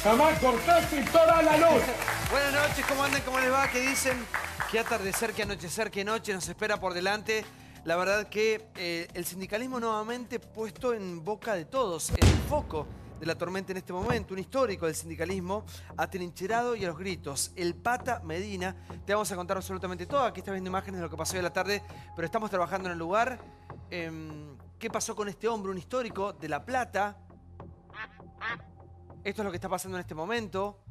Jamás cortaste toda la luz. Buenas noches, ¿cómo andan? ¿Cómo les va? ¿Qué dicen? Qué atardecer, qué anochecer, qué noche nos espera por delante. La verdad que el sindicalismo nuevamente puesto en boca de todos, en el foco de la tormenta en este momento. Un histórico del sindicalismo atrincherado y a los gritos. El Pata Medina. Te vamos a contar absolutamente todo. Aquí estás viendo imágenes de lo que pasó hoy a la tarde, pero estamos trabajando en el lugar. ¿Qué pasó con este hombre, un histórico de La Plata? Esto es lo que está pasando en este momento.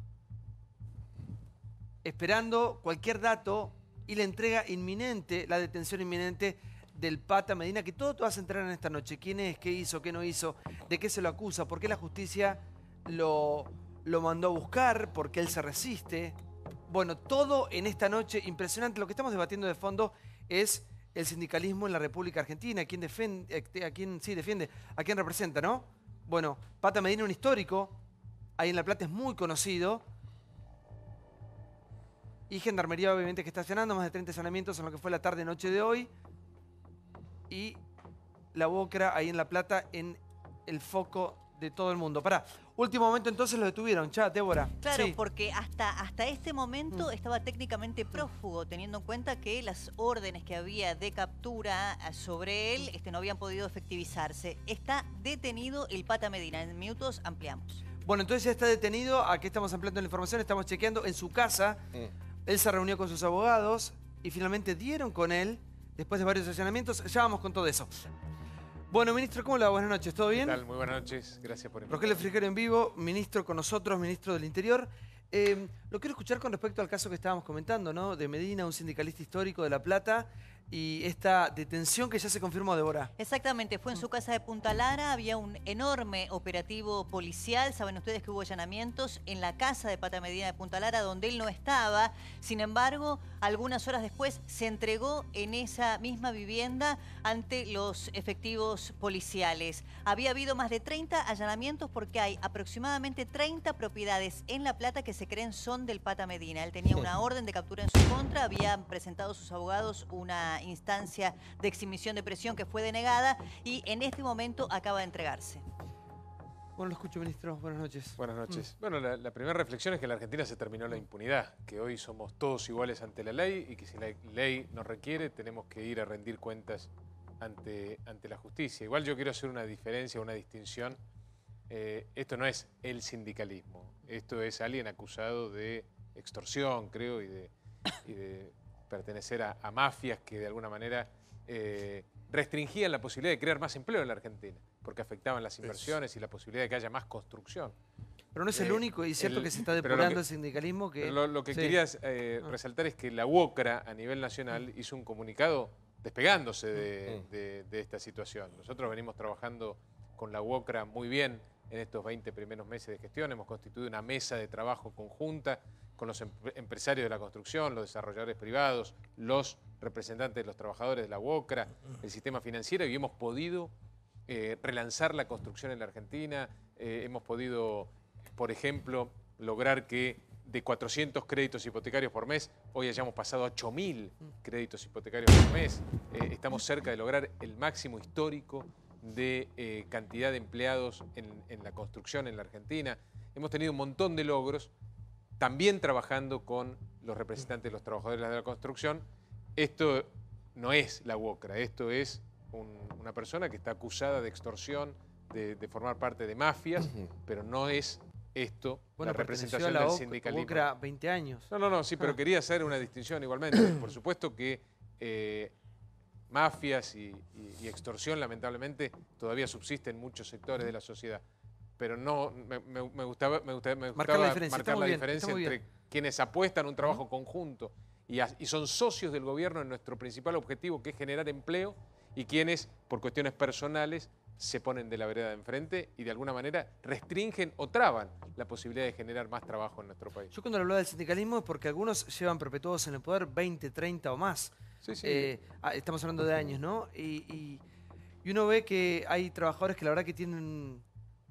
Esperando cualquier dato y la entrega inminente, la detención inminente del Pata Medina, que todo te vas a enterar en esta noche. ¿Quién es? ¿Qué hizo? ¿Qué no hizo? ¿De qué se lo acusa? ¿Por qué la justicia lo mandó a buscar? ¿Por qué él se resiste? Bueno, todo en esta noche impresionante. Lo que estamos debatiendo de fondo es el sindicalismo en la República Argentina. ¿A quién defiende? ¿A quién representa, no? Bueno, Pata Medina, un histórico. Ahí en La Plata es muy conocido. Y Gendarmería, obviamente, que está estacionando. Más de 30 allanamientos en lo que fue la tarde-noche de hoy. Y la UOCRA ahí en La Plata en el foco de todo el mundo. Pará, último momento entonces lo detuvieron, ya, Débora. Claro, Sí. porque hasta este momento estaba técnicamente prófugo, teniendo en cuenta que las órdenes que había de captura sobre él no habían podido efectivizarse. Está detenido el Pata Medina. En minutos ampliamos. Bueno, entonces ya está detenido. Aquí estamos ampliando la información, estamos chequeando en su casa. Él se reunió con sus abogados y finalmente dieron con él, después de varios allanamientos. Ya vamos con todo eso. Bueno, ministro, ¿cómo le va? Buenas noches, ¿todo bien? ¿Qué tal? Muy buenas noches, gracias por invitarme. Rogelio Frigerio en vivo, ministro con nosotros, ministro del Interior. Lo quiero escuchar con respecto al caso que estábamos comentando, ¿no? De Medina, un sindicalista histórico de La Plata, y esta detención que ya se confirmó, Débora. Exactamente, fue en su casa de Punta Lara, había un enorme operativo policial. Saben ustedes que hubo allanamientos en la casa de Pata Medina de Punta Lara, donde él no estaba. Sin embargo, algunas horas después se entregó en esa misma vivienda ante los efectivos policiales. Había habido más de 30 allanamientos porque hay aproximadamente 30 propiedades en La Plata que se creen son del Pata Medina. Él tenía una orden de captura en su contra, habían presentado sus abogados una instancia de exhibición de presión que fue denegada y en este momento acaba de entregarse. Bueno, lo escucho, ministro. Buenas noches. Buenas noches. Bueno, la primera reflexión es que en la Argentina se terminó la impunidad, que hoy somos todos iguales ante la ley y que si la ley nos requiere tenemos que ir a rendir cuentas ante la justicia. Igual yo quiero hacer una diferencia, una distinción. Esto no es el sindicalismo, esto es alguien acusado de extorsión, creo, y de pertenecer a mafias que de alguna manera restringían la posibilidad de crear más empleo en la Argentina, porque afectaban las inversiones y la posibilidad de que haya más construcción. Pero no es el único, y es cierto que se está depurando el sindicalismo. Lo que quería resaltar es que la UOCRA a nivel nacional hizo un comunicado despegándose de esta situación. Nosotros venimos trabajando con la UOCRA muy bien en estos 20 primeros meses de gestión. Hemos constituido una mesa de trabajo conjunta con los empresarios de la construcción, los desarrolladores privados, los representantes de los trabajadores de la UOCRA, el sistema financiero, y hemos podido relanzar la construcción en la Argentina. Hemos podido, por ejemplo, lograr que de 400 créditos hipotecarios por mes, hoy hayamos pasado a 8.000 créditos hipotecarios por mes. Estamos cerca de lograr el máximo histórico de cantidad de empleados en la construcción en la Argentina. Hemos tenido un montón de logros, también trabajando con los representantes de los trabajadores de la construcción. Esto no es la UOCRA, esto es una persona que está acusada de extorsión, de formar parte de mafias, pero no es esto la representación del sindicalismo. UOCRA 20 años. No, sí, pero quería hacer una distinción igualmente. Por supuesto que mafias y extorsión, lamentablemente, todavía subsisten en muchos sectores de la sociedad. Pero no, me gustaba marcar la diferencia entre quienes apuestan a un trabajo conjunto y son socios del gobierno en nuestro principal objetivo, que es generar empleo, y quienes, por cuestiones personales, se ponen de la vereda de enfrente y de alguna manera restringen o traban la posibilidad de generar más trabajo en nuestro país. Yo cuando hablaba del sindicalismo es porque algunos llevan perpetuados en el poder 20, 30 o más. Sí. Estamos hablando de años, ¿no? Y uno ve que hay trabajadores que la verdad que tienen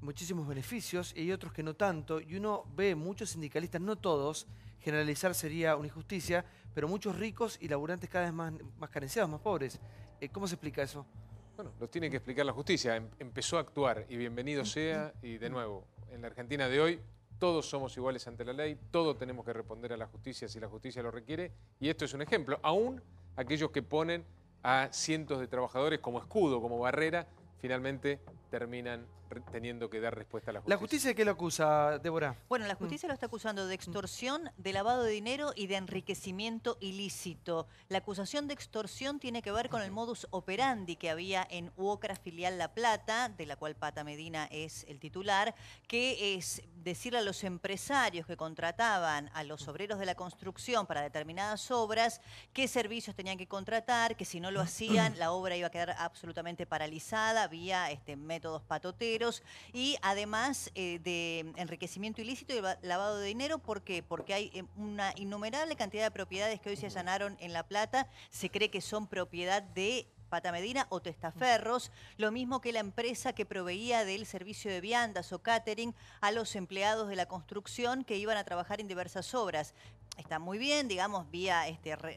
muchísimos beneficios y hay otros que no tanto. Y uno ve muchos sindicalistas, no todos, generalizar sería una injusticia, pero muchos ricos y laburantes cada vez más carenciados, más pobres. ¿Cómo se explica eso? Bueno, lo tiene que explicar la justicia. Empezó a actuar y bienvenido sea. Y de nuevo, en la Argentina de hoy, todos somos iguales ante la ley, todos tenemos que responder a la justicia si la justicia lo requiere, y esto es un ejemplo. Aún aquellos que ponen a cientos de trabajadores como escudo, como barrera, finalmente terminan teniendo que dar respuesta a la justicia. ¿La justicia de qué lo acusa, Débora? Bueno, la justicia lo está acusando de extorsión, de lavado de dinero y de enriquecimiento ilícito. La acusación de extorsión tiene que ver con el modus operandi que había en UOCRA filial La Plata, de la cual Pata Medina es el titular, que es decirle a los empresarios que contrataban a los obreros de la construcción para determinadas obras qué servicios tenían que contratar, que si no lo hacían la obra iba a quedar absolutamente paralizada, vía métodos patoteros. Y además de enriquecimiento ilícito y lavado de dinero, ¿por qué? Porque hay una innumerable cantidad de propiedades que hoy se allanaron en La Plata, se cree que son propiedad de Pata Medina o Testaferros, lo mismo que la empresa que proveía del servicio de viandas o catering a los empleados de la construcción que iban a trabajar en diversas obras. Está muy bien, digamos, vía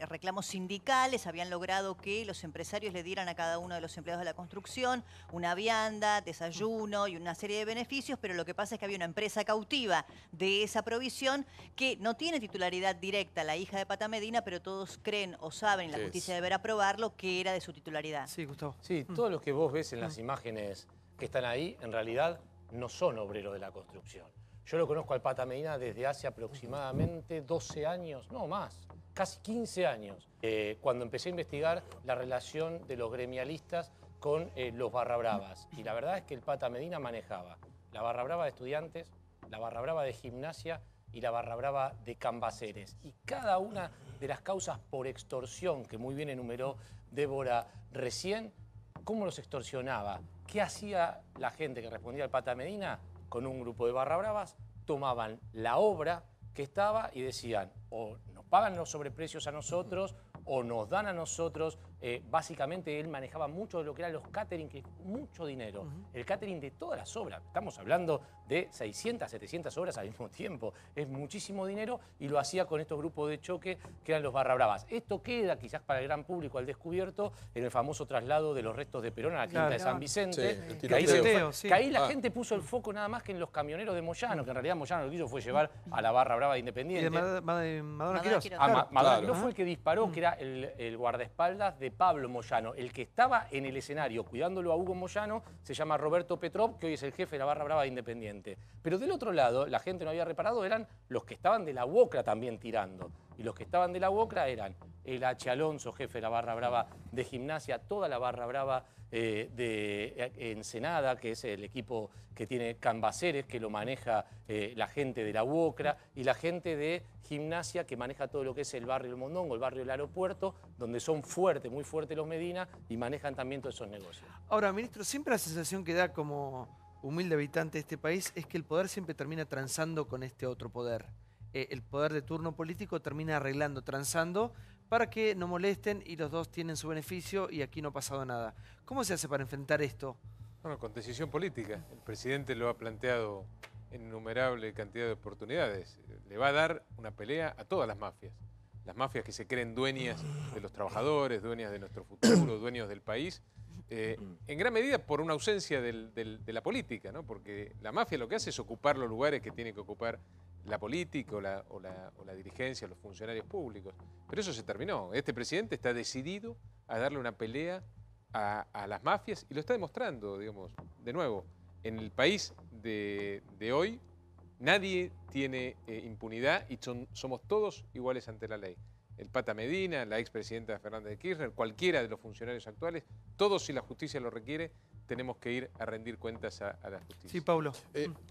reclamos sindicales, habían logrado que los empresarios le dieran a cada uno de los empleados de la construcción una vianda, desayuno y una serie de beneficios, pero lo que pasa es que había una empresa cautiva de esa provisión que no tiene titularidad directa, la hija de Pata Medina, pero todos creen o saben, y la justicia deberá probarlo, que era de su titularidad. Sí, Gustavo. Sí, todos los que vos ves en las imágenes que están ahí, en realidad no son obreros de la construcción. Yo lo conozco al Pata Medina desde hace aproximadamente 12 años, no más, casi 15 años, cuando empecé a investigar la relación de los gremialistas con los barra bravas. Y la verdad es que el Pata Medina manejaba la barra brava de estudiantes, la barra brava de gimnasia y la barra brava de cambaceres. Y cada una de las causas por extorsión, que muy bien enumeró Débora recién, ¿cómo los extorsionaba? ¿Qué hacía la gente que respondía al Pata Medina? Con un grupo de barra bravas, tomaban la obra que estaba y decían, o nos pagan los sobreprecios a nosotros, o nos dan a nosotros. Básicamente él manejaba mucho de lo que eran los catering, que es mucho dinero. El catering de todas las obras. Estamos hablando de 600, 700 obras al mismo tiempo. Es muchísimo dinero y lo hacía con estos grupos de choque que eran los barra bravas. Esto queda quizás para el gran público al descubierto en el famoso traslado de los restos de Perón a la Quinta de San Vicente. Sí, que ahí la gente puso el foco nada más que en los camioneros de Moyano, que en realidad Moyano lo que hizo fue llevar a la barra brava de Independiente. Y de Madonna Quirós. Madonna Quirós fue el que disparó, que era el guardaespaldas de Pablo Moyano. El que estaba en el escenario cuidándolo a Hugo Moyano se llama Roberto Petrov, que hoy es el jefe de la barra brava de Independiente. Pero del otro lado, la gente no había reparado, eran los que estaban de la UOCRA también tirando. Y los que estaban de la UOCRA eran el H. Alonso, jefe de la barra brava de gimnasia, toda la barra brava de Ensenada, que es el equipo que tiene Cambaceres, que lo maneja la gente de la UOCRA, y la gente de gimnasia que maneja todo lo que es el barrio del Mondongo, el barrio del aeropuerto, donde son fuertes, muy fuertes los Medina, y manejan también todos esos negocios. Ahora, ministro, siempre la sensación que da como humilde habitante de este país es que el poder siempre termina transando con este otro poder. El poder de turno político termina arreglando, transando, para que no molesten y los dos tienen su beneficio y aquí no ha pasado nada. ¿Cómo se hace para enfrentar esto? Bueno, con decisión política. El presidente lo ha planteado en innumerable cantidad de oportunidades. Le va a dar una pelea a todas las mafias. Las mafias que se creen dueñas de los trabajadores, dueñas de nuestro futuro, dueños del país. En gran medida por una ausencia de la política, ¿no? Porque la mafia lo que hace es ocupar los lugares que tiene que ocupar la política o la dirigencia, los funcionarios públicos. Pero eso se terminó. Este presidente está decidido a darle una pelea a las mafias y lo está demostrando, digamos, de nuevo. En el país de hoy nadie tiene impunidad y somos todos iguales ante la ley. El Pata Medina, la expresidenta Fernández de Kirchner, cualquiera de los funcionarios actuales, todos, si la justicia lo requiere, tenemos que ir a rendir cuentas a la justicia. Sí, Paulo.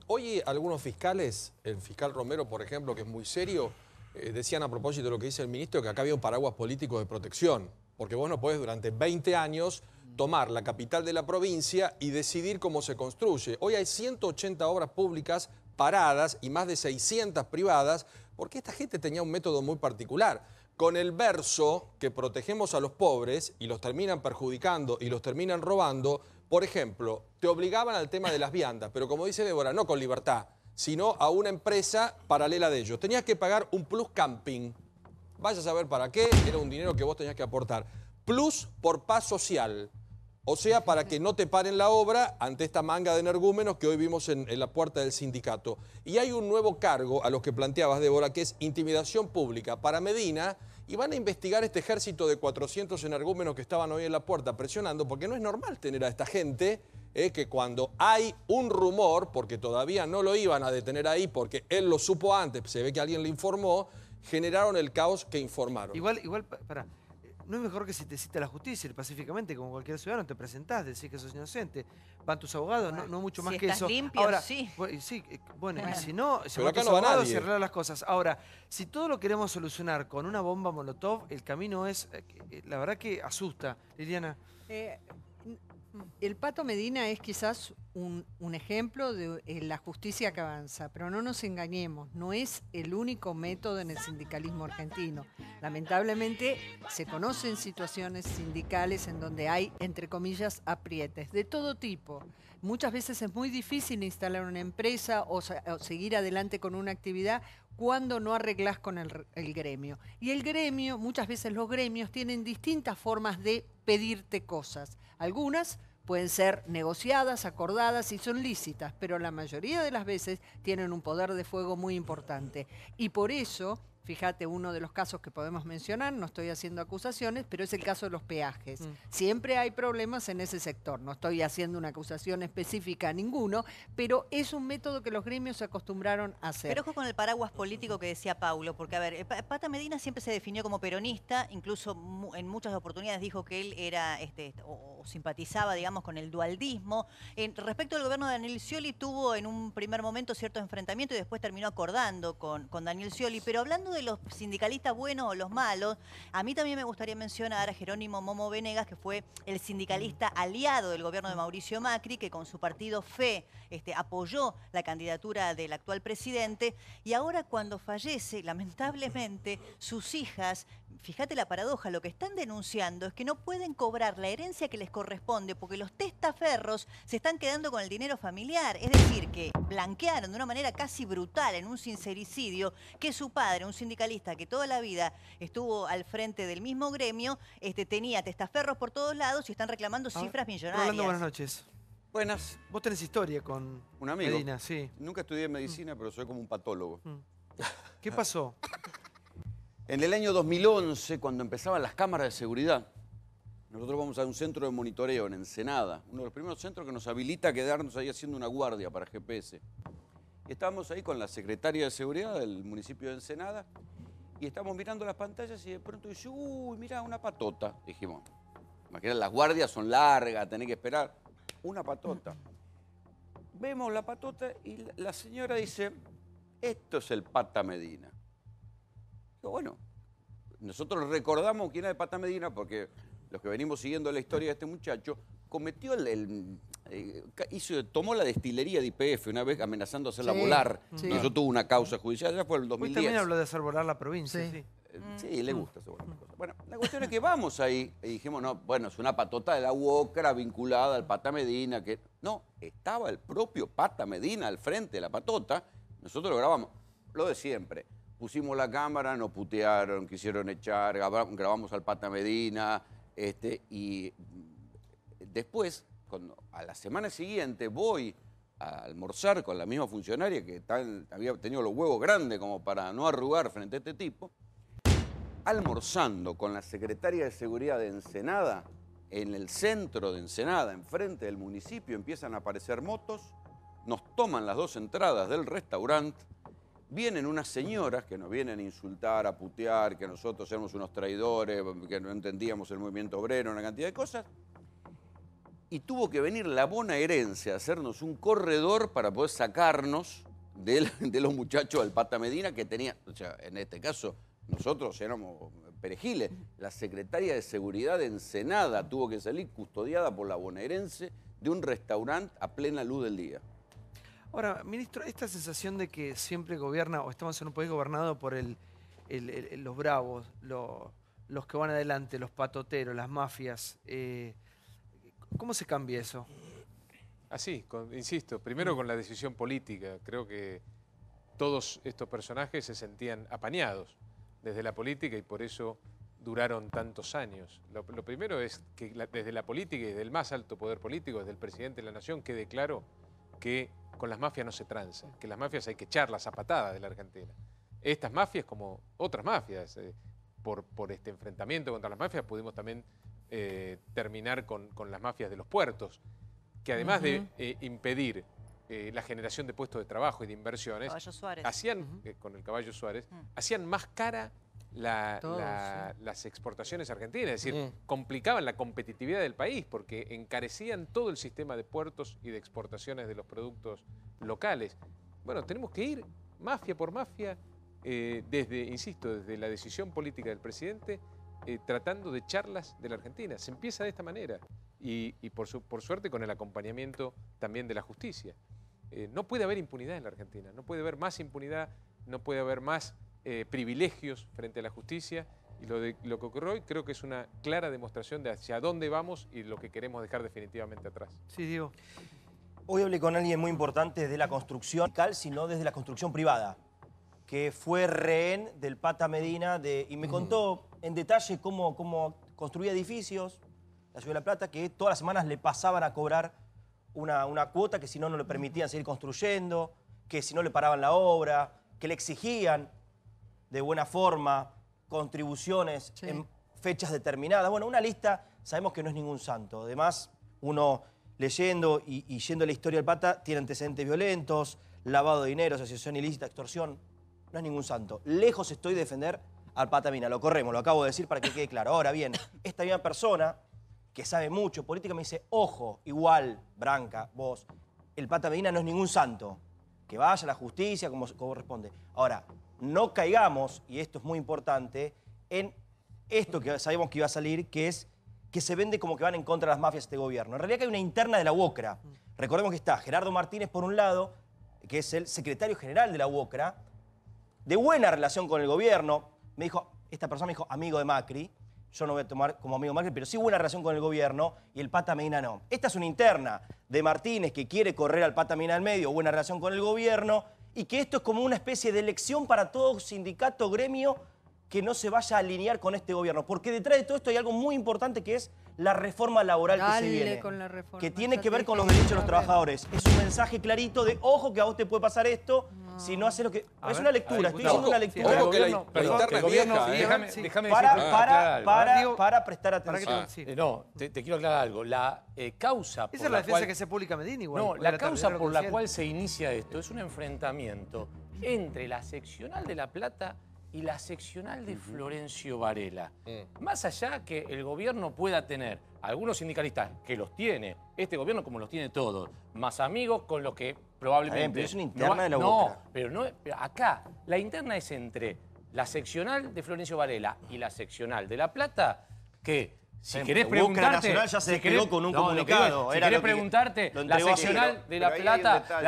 Hoy algunos fiscales, el fiscal Romero, por ejemplo, que es muy serio, decían a propósito de lo que dice el ministro, que acá había un paraguas político de protección, porque vos no podés durante 20 años tomar la capital de la provincia y decidir cómo se construye. Hoy hay 180 obras públicas paradas y más de 600 privadas, porque esta gente tenía un método muy particular. Con el verso que protegemos a los pobres y los terminan perjudicando y los terminan robando, por ejemplo, te obligaban al tema de las viandas, pero como dice Débora, no con libertad, sino a una empresa paralela de ellos. Tenías que pagar un plus camping. Vaya a saber para qué, era un dinero que vos tenías que aportar. Plus por paz social. O sea, para que no te paren la obra ante esta manga de energúmenos que hoy vimos en la puerta del sindicato. Y hay un nuevo cargo a los que planteabas, Débora, que es intimidación pública para Medina, y van a investigar este ejército de 400 energúmenos que estaban hoy en la puerta presionando, porque no es normal tener a esta gente que cuando hay un rumor, porque todavía no lo iban a detener ahí, porque él lo supo antes, se ve que alguien le informó, generaron el caos que informaron. Igual, pará. ¿No es mejor que si te cita la justicia, pacíficamente, como cualquier ciudadano, te presentás, decís que sos inocente? Van tus abogados, no mucho más si que estás eso. limpio, Ahora, sí. Bueno, y si no, se Pero van acá tus no va abogados y nadie. arreglar las cosas. Ahora, si todo lo queremos solucionar con una bomba molotov, el camino es, la verdad que asusta. Liliana. El Pato Medina es quizás un ejemplo de la justicia que avanza, pero no nos engañemos, no es el único método en el sindicalismo argentino. Lamentablemente se conocen situaciones sindicales en donde hay, entre comillas, aprietes de todo tipo. Muchas veces es muy difícil instalar una empresa o seguir adelante con una actividad cuando no arreglás con el gremio. Y el gremio, muchas veces los gremios tienen distintas formas de pedirte cosas. Algunas pueden ser negociadas, acordadas y son lícitas, pero la mayoría de las veces tienen un poder de fuego muy importante. Y por eso, fíjate, uno de los casos que podemos mencionar, no estoy haciendo acusaciones, pero es el caso de los peajes. Siempre hay problemas en ese sector. No estoy haciendo una acusación específica a ninguno, pero es un método que los gremios se acostumbraron a hacer. Pero ojo con el paraguas político que decía Paulo, porque a ver, Pata Medina siempre se definió como peronista, incluso en muchas oportunidades dijo que él era o simpatizaba, digamos, con el dualdismo. Respecto al gobierno de Daniel Scioli, tuvo en un primer momento cierto enfrentamiento y después terminó acordando con Daniel Scioli. Pero hablando de los sindicalistas buenos o los malos, a mí también me gustaría mencionar a Jerónimo Momo Venegas, que fue el sindicalista aliado del gobierno de Mauricio Macri, que con su partido FE apoyó la candidatura del actual presidente, y ahora cuando fallece, lamentablemente, sus hijas, fíjate la paradoja, lo que están denunciando es que no pueden cobrar la herencia que les corresponde porque los testaferros se están quedando con el dinero familiar. Es decir, que blanquearon de una manera casi brutal en un sincericidio que su padre, un sindicalista que toda la vida estuvo al frente del mismo gremio, tenía testaferros por todos lados y están reclamando cifras millonarias. Rolando, buenas noches. Buenas. Vos tenés historia con Un amigo. Medina, sí. Nunca estudié medicina, pero soy como un patólogo. ¿Qué pasó? En el año 2011, cuando empezaban las cámaras de seguridad, nosotros vamos a un centro de monitoreo en Ensenada, uno de los primeros centros que nos habilita a quedarnos ahí haciendo una guardia para GPS. Y estábamos ahí con la secretaria de seguridad del municipio de Ensenada y estábamos mirando las pantallas y de pronto dice, uy, mirá, una patota. Dijimos, imagínate, las guardias son largas, tenés que esperar. Una patota. Vemos la patota y la señora dice, esto es el Pata Medina. Digo, bueno, nosotros recordamos quién era el Pata Medina porque los que venimos siguiendo la historia de este muchacho, cometió tomó la destilería de YPF una vez amenazando hacerla volar. Sí. Y eso tuvo una causa judicial, ya fue en el Hoy 2010. también habló de hacer volar la provincia, sí. Sí, le gusta seguro. Bueno, la cuestión es que vamos ahí y dijimos, no, bueno, es una patota de la UOCRA vinculada al Pata Medina, que no, estaba el propio Pata Medina al frente de la patota, nosotros lo grabamos, lo de siempre. Pusimos la cámara, nos putearon, quisieron echar, grabamos al Pata Medina, y después, a la semana siguiente, voy a almorzar con la misma funcionaria que había tenido los huevos grandes como para no arrugar frente a este tipo. Almorzando con la secretaria de Seguridad de Ensenada, en el centro de Ensenada, enfrente del municipio, empiezan a aparecer motos, nos toman las dos entradas del restaurante, vienen unas señoras que nos vienen a insultar, a putear, que nosotros éramos unos traidores, que no entendíamos el movimiento obrero, una cantidad de cosas, y tuvo que venir la bonaerense a hacernos un corredor para poder sacarnos de los muchachos del Pata Medina que tenía, o sea, en este caso, nosotros éramos perejiles. La secretaria de Seguridad de Ensenada tuvo que salir custodiada por la bonaerense de un restaurante a plena luz del día. Ahora, ministro, esta sensación de que siempre gobierna, o estamos en un país gobernado por los bravos, los que van adelante, los patoteros, las mafias, ¿cómo se cambia eso? Así, insisto, primero con la decisión política. Creo que todos estos personajes se sentían apañados desde la política y por eso duraron tantos años. Lo primero es que desde la política y desde el más alto poder político, desde el presidente de la Nación, quede claro que con las mafias no se tranza, que las mafias hay que echarlas a patadas de la Argentina. Estas mafias, como otras mafias, por este enfrentamiento contra las mafias, pudimos también terminar con las mafias de los puertos, que además de impedir la generación de puestos de trabajo y de inversiones, Caballo Suárez. hacían, con el Caballo Suárez, hacían más cara las exportaciones argentinas, es decir, complicaban la competitividad del país porque encarecían todo el sistema de puertos y de exportaciones de los productos locales. Bueno, tenemos que ir mafia por mafia, insisto, desde la decisión política del presidente, tratando de echarlas de la Argentina. Se empieza de esta manera y por suerte con el acompañamiento también de la justicia. No puede haber impunidad en la Argentina, no puede haber más impunidad, no puede haber más privilegios frente a la justicia, y lo que ocurrió hoy creo que es una clara demostración de hacia dónde vamos y lo que queremos dejar definitivamente atrás. Sí, Diego. Hoy hablé con alguien muy importante de la construcción, sino desde la construcción privada, que fue rehén del Pata Medina y me contó en detalle cómo construía edificios, la Ciudad de La Plata, que todas las semanas le pasaban a cobrar una cuota que si no, no le permitían seguir construyendo, que si no le paraban la obra, que le exigían de buena forma contribuciones en fechas determinadas. Bueno, una lista, sabemos que no es ningún santo. Además, uno leyendo y yendo a la historia del Pata, tiene antecedentes violentos, lavado de dinero, asociación ilícita, extorsión. No es ningún santo. Lejos estoy de defender al Pata Medina. Lo corremos, lo acabo de decir para que quede claro. Ahora bien, esta misma persona que sabe mucho política me dice, ojo, igual, Branca, vos, el Pata Medina no es ningún santo. Que vaya a la justicia como corresponde. Ahora, no caigamos, y esto es muy importante, en esto que sabemos que iba a salir, que es que se vende como que van en contra de las mafias este gobierno. En realidad que hay una interna de la UOCRA. Recordemos que está Gerardo Martínez, por un lado, que es el secretario general de la UOCRA, de buena relación con el gobierno. Esta persona me dijo amigo de Macri. Yo no voy a tomar como amigo de Macri, pero sí buena relación con el gobierno, y el Pata Medina no. Esta es una interna de Martínez, que quiere correr al Pata Medina al medio, buena relación con el gobierno, y que esto es como una especie de elección para todo sindicato, gremio, que no se vaya a alinear con este gobierno. Porque detrás de todo esto hay algo muy importante, que es la reforma laboral que se viene. Con la reforma, que tiene que ver con los derechos de los trabajadores. Es un mensaje clarito de, ojo, que a vos te puede pasar esto, si no haces lo que... Es una lectura, estoy haciendo una lectura. Ojo que la interna es vieja, Déjame para prestar atención. No, te quiero aclarar algo. La causa por Esa es la defensa que se publica Medina igual. No, la causa por la cual se inicia esto es un enfrentamiento entre la seccional de La Plata y la seccional de Florencio Varela. Más allá que el gobierno pueda tener algunos sindicalistas, que los tiene, este gobierno como los tiene todos, más amigos con los que probablemente... Pero es una interna de la UOCRA. Pero acá la interna es entre la seccional de Florencio Varela y la seccional de La Plata, que... Si querés preguntarte, Nacional ya se despegó con un comunicado. Si querés preguntarte, la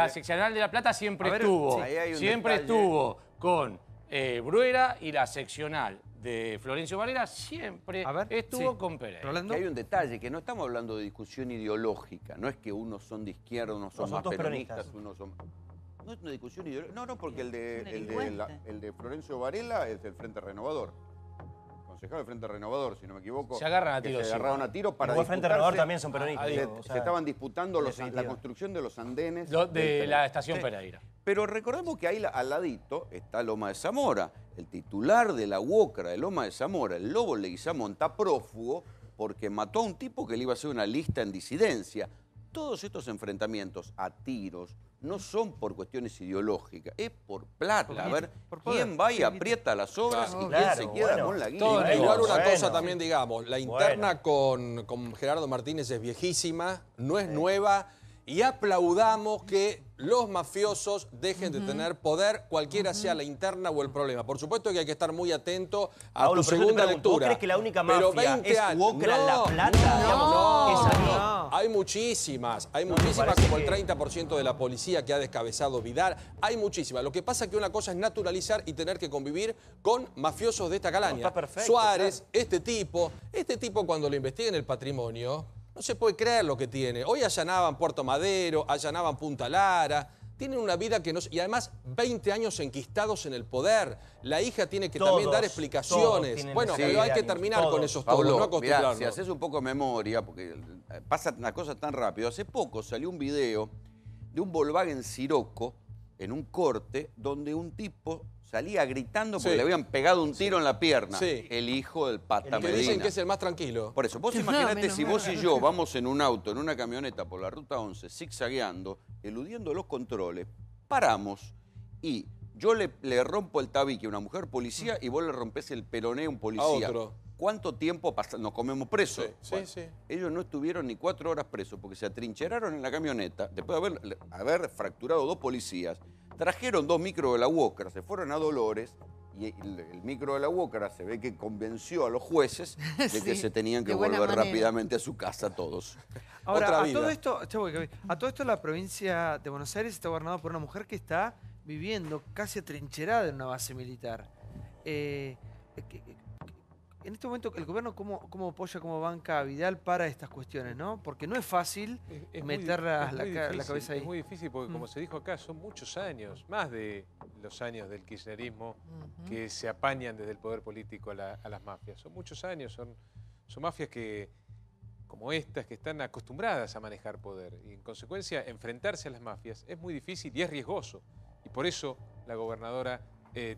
seccional de La Plata, siempre estuvo con Bruera, y la seccional de Florencio Varela siempre estuvo con Pérez. Que hay un detalle, que no estamos hablando de discusión ideológica, no es que unos son de izquierda, unos son más peronistas, unos son... No es una discusión ideológica, no, porque el de Florencio Varela es del Frente Renovador. Concejal del Frente Renovador, si no me equivoco. Se agarran a tiros. Se agarraron a tiros para el Frente Renovador también son peronistas. Se estaban disputando la construcción de los andenes. De la estación Pereira. Pero recordemos que ahí al ladito está Loma de Zamora. El titular de la UOCRA de Loma de Zamora, el Lobo Leguizamón, está prófugo porque mató a un tipo que le iba a hacer una lista en disidencia. Todos estos enfrentamientos a tiros no son por cuestiones ideológicas, es por plata. A ver, quién va y aprieta las obras y quién se queda con la guía. Igual una cosa también, digamos, la interna con Gerardo Martínez es viejísima, no es nueva, y aplaudamos que los mafiosos dejen de tener poder, cualquiera sea la interna o el problema. Por supuesto que hay que estar muy atento a tu segunda lectura. ¿Vos crees que la única mafia es UOCRA en La Plata? No, hay muchísimas, como el 30% de la policía que ha descabezado Vidal, hay muchísimas. Lo que pasa es que una cosa es naturalizar y tener que convivir con mafiosos de esta calaña. Está perfecto, Suárez, este tipo cuando lo investiguen el patrimonio, no se puede creer lo que tiene. Hoy allanaban Puerto Madero, allanaban Punta Lara. tienen una vida que no... Y además, 20 años enquistados en el poder. La hija tiene que Todos, también dar todos explicaciones. tienen Bueno, esa pero hay idea, que terminar todos. con esos todos, no Pablo, acostumbrarnos. mirá, si haces un poco de memoria, porque pasa una cosa tan rápido. Hace poco salió un video de un Volkswagen Sirocco en un corte donde un tipo salía gritando porque Sí. le habían pegado un tiro en la pierna. Sí. El hijo del Pata Que Medina. dicen que es el más tranquilo. Por eso, vos No, imaginate menos si mal. vos y yo vamos en un auto, en una camioneta por la ruta 11, zigzagueando, eludiendo los controles, paramos y yo le rompo el tabique a una mujer policía y vos le rompés el peroné a un policía. A otro. ¿Cuánto tiempo nos comemos presos? Sí, Bueno, sí. ellos no estuvieron ni 4 horas presos porque se atrincheraron en la camioneta, después de haber fracturado 2 policías, trajeron 2 micros de la UOCRA, se fueron a Dolores y el micro de la UOCRA se ve que convenció a los jueces de que Sí, se tenían que de buena volver manera. rápidamente a su casa todos. Ahora, Otra a vida. todo esto, a todo esto la provincia de Buenos Aires está gobernada por una mujer que está viviendo casi atrincherada en una base militar. En este momento, el gobierno, ¿cómo apoya, cómo banca a Vidal para estas cuestiones, no? Porque no es fácil meter la cabeza ahí. Es muy difícil porque, como se dijo acá, son muchos años, más de los años del kirchnerismo, que se apañan desde el poder político a las mafias. Son muchos años, son mafias que, como estas, que están acostumbradas a manejar poder. Y, en consecuencia, enfrentarse a las mafias es muy difícil y es riesgoso. Y por eso la gobernadora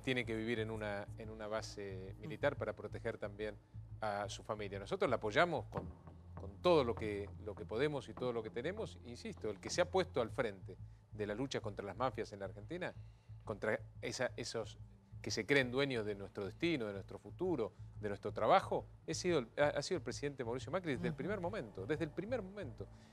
tiene que vivir en una base militar para proteger también a su familia. Nosotros la apoyamos con todo lo que podemos y todo lo que tenemos. Insisto, el que se ha puesto al frente de la lucha contra las mafias en la Argentina, contra esos que se creen dueños de nuestro destino, de nuestro futuro, de nuestro trabajo, ha sido el presidente Mauricio Macri desde el primer momento,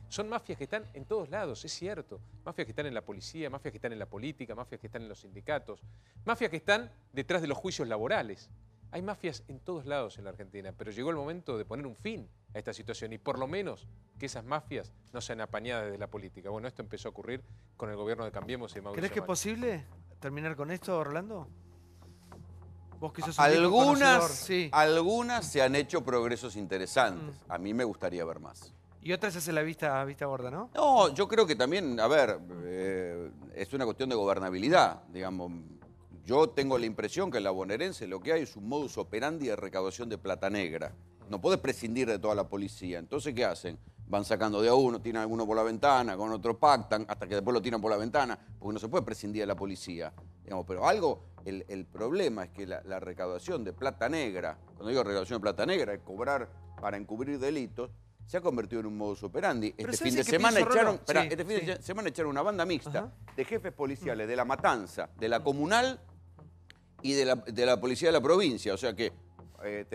Son mafias que están en todos lados, es cierto. Mafias que están en la policía, mafias que están en la política, mafias que están en los sindicatos, mafias que están detrás de los juicios laborales. Hay mafias en todos lados en la Argentina, pero llegó el momento de poner un fin a esta situación y por lo menos que esas mafias no sean apañadas desde la política. Bueno, esto empezó a ocurrir con el gobierno de Cambiemos y Mauricio ¿Crees que es Macri. posible terminar con esto, Orlando? Vos que sos un viejo conocedor, sí. Algunas se han hecho progresos interesantes. A mí me gustaría ver más. Y otras se hace la vista gorda, ¿no? No, yo creo que también, a ver, es una cuestión de gobernabilidad, digamos. Yo tengo la impresión que en la bonaerense lo que hay es un modus operandi de recaudación de plata negra. No podés prescindir de toda la policía. Entonces, ¿qué hacen? Van sacando de a uno, tiran a alguno por la ventana, con otro pactan, hasta que después lo tiran por la ventana, porque no se puede prescindir de la policía. Digamos, pero el problema es que la recaudación de plata negra, cuando digo recaudación de plata negra, es cobrar para encubrir delitos, se ha convertido en un modus operandi. Pero Este ¿sabes fin de en qué semana pienso, Rolo? echaron, esperá, Sí, este fin de semana echaron una banda mixta Ajá. de jefes policiales de La Matanza, de la Comunal y de la Policía de la Provincia. O sea que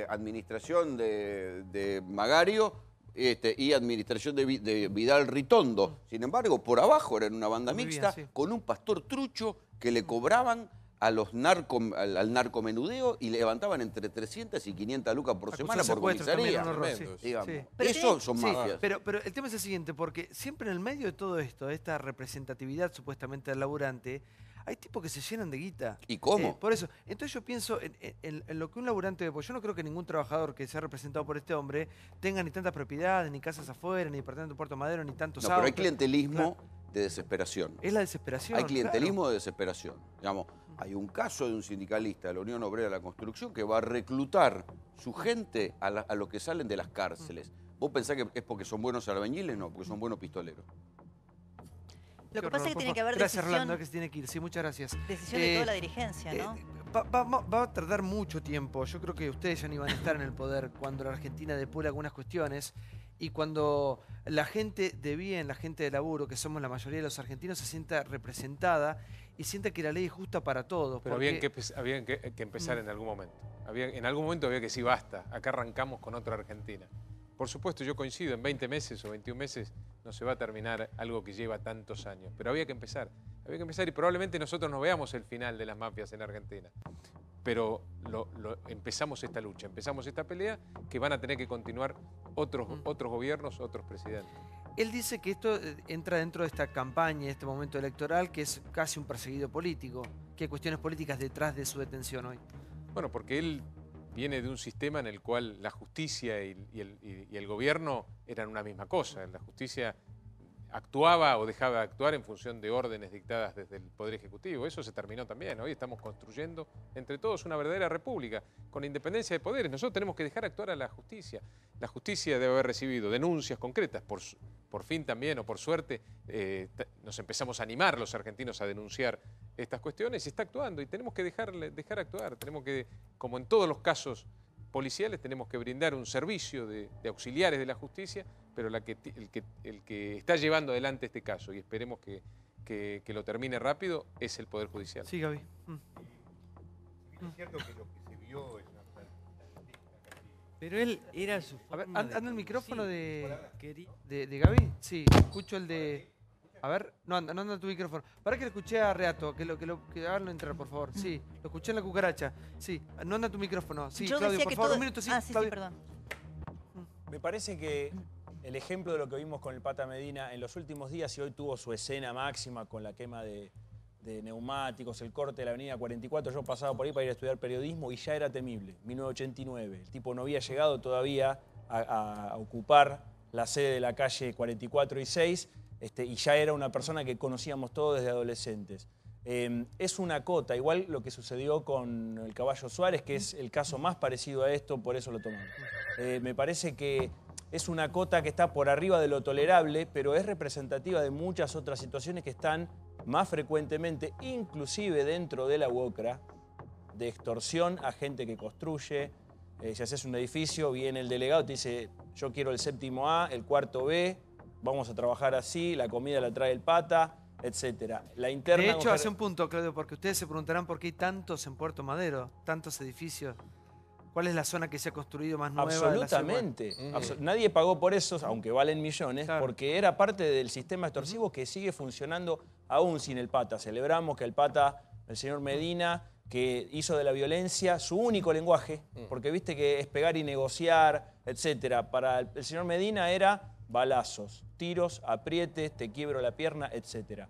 administración de Magario y administración de Vidal Ritondo. Sin embargo, por abajo eran una banda Muy mixta bien, sí. con un pastor trucho que le cobraban a los al narcomenudeo y levantaban entre 300 y 500 lucas por Acusó semana de por secuestro comisaría. también, un horror, Tremendo, sí, Digamos. sí. Pero Eso son Sí, mafias. pero el tema es el siguiente, porque siempre en el medio de todo esto, de esta representatividad supuestamente del laburante, hay tipos que se llenan de guita. ¿Y cómo? Por eso. Entonces yo pienso en lo que un laburante, porque yo no creo que ningún trabajador que sea representado por este hombre tenga ni tantas propiedades, ni casas afuera, ni departamento de Puerto Madero, ni tantos No, pero hay autos. clientelismo Claro. de desesperación. Es la desesperación. Hay clientelismo claro. de desesperación. Digamos, hay un caso de un sindicalista de la Unión Obrera de la Construcción que va a reclutar su gente a los que salen de las cárceles. ¿Vos pensás que es porque son buenos albañiles? No, porque son buenos pistoleros. Lo que Qué pasa es horror, que por tiene que favor. haber Gracias, decisión, Rolando, que se tiene que ir. Sí, muchas gracias. decisión de toda la dirigencia, ¿no? Va a tardar mucho tiempo. Yo creo que ustedes ya no iban a estar en el poder cuando la Argentina depure algunas cuestiones y cuando la gente de bien, la gente de laburo, que somos la mayoría de los argentinos, se sienta representada y sienta que la ley es justa para todos. Pero porque- había que empezar en algún momento. En algún momento había que decir basta, acá arrancamos con otra Argentina. Por supuesto, yo coincido, en 20 meses o 21 meses no se va a terminar algo que lleva tantos años. Pero había que empezar y probablemente nosotros no veamos el final de las mafias en Argentina. Pero empezamos esta lucha, empezamos esta pelea que van a tener que continuar otros gobiernos, otros presidentes. Él dice que esto entra dentro de esta campaña, de este momento electoral, que es casi un perseguido político, que hay cuestiones políticas detrás de su detención hoy. Bueno, porque él viene de un sistema en el cual la justicia y el gobierno eran una misma cosa. La justicia actuaba o dejaba de actuar en función de órdenes dictadas desde el Poder Ejecutivo. Eso se terminó también. Hoy estamos construyendo entre todos una verdadera república, con independencia de poderes. Nosotros tenemos que dejar actuar a la justicia. La justicia debe haber recibido denuncias concretas. Por fin también, o por suerte, nos empezamos a animar los argentinos a denunciar estas cuestiones y está actuando. Y tenemos que dejar actuar. Tenemos que, como en todos los casos policiales, tenemos que brindar un servicio de auxiliares de la justicia, pero el que está llevando adelante este caso, y esperemos que lo termine rápido, es el Poder Judicial. Sí, Gaby. Es cierto que lo que se vio es una... Pero él era su A ver, forma anda el de micrófono conducir. de Gaby. Sí, escucho el de... A ver, no anda tu micrófono. Para que lo escuché a Reato, que háganlo entrar, por favor. Sí, lo escuché en la cucaracha. Sí, no anda tu micrófono. Sí, Yo Claudio, decía por que favor, todo... un minuto. Sí, Ah, sí, Claudio. perdón. Me parece que el ejemplo de lo que vimos con el Pata Medina en los últimos días, y hoy tuvo su escena máxima con la quema de neumáticos, el corte de la avenida 44, yo pasaba por ahí para ir a estudiar periodismo y ya era temible, 1989. El tipo no había llegado todavía a ocupar la sede de la calle 44 y 6, y ya era una persona que conocíamos todos desde adolescentes. Es una cota, igual lo que sucedió con el Caballo Suárez, que es el caso más parecido a esto, por eso lo tomamos. Me parece que es una cota que está por arriba de lo tolerable, pero es representativa de muchas otras situaciones que están más frecuentemente, inclusive dentro de la UOCRA, de extorsión a gente que construye. Si haces un edificio, viene el delegado y te dice, yo quiero el 7º A, el 4º B, vamos a trabajar así, la comida la trae el Pata, etcétera. La interna... De hecho, hace un punto, Claudio, porque ustedes se preguntarán por qué hay tantos en Puerto Madero, tantos edificios. ¿Cuál es la zona que se ha construido más nueva? Absolutamente. Nadie pagó por eso, aunque valen millones, Claro. porque era parte del sistema extorsivo que sigue funcionando aún sin el Pata. Celebramos que el Pata, el señor Medina, que hizo de la violencia su único lenguaje, porque viste que es pegar y negociar, etcétera. Para el señor Medina era balazos, tiros, aprietes, te quiebro la pierna, etcétera.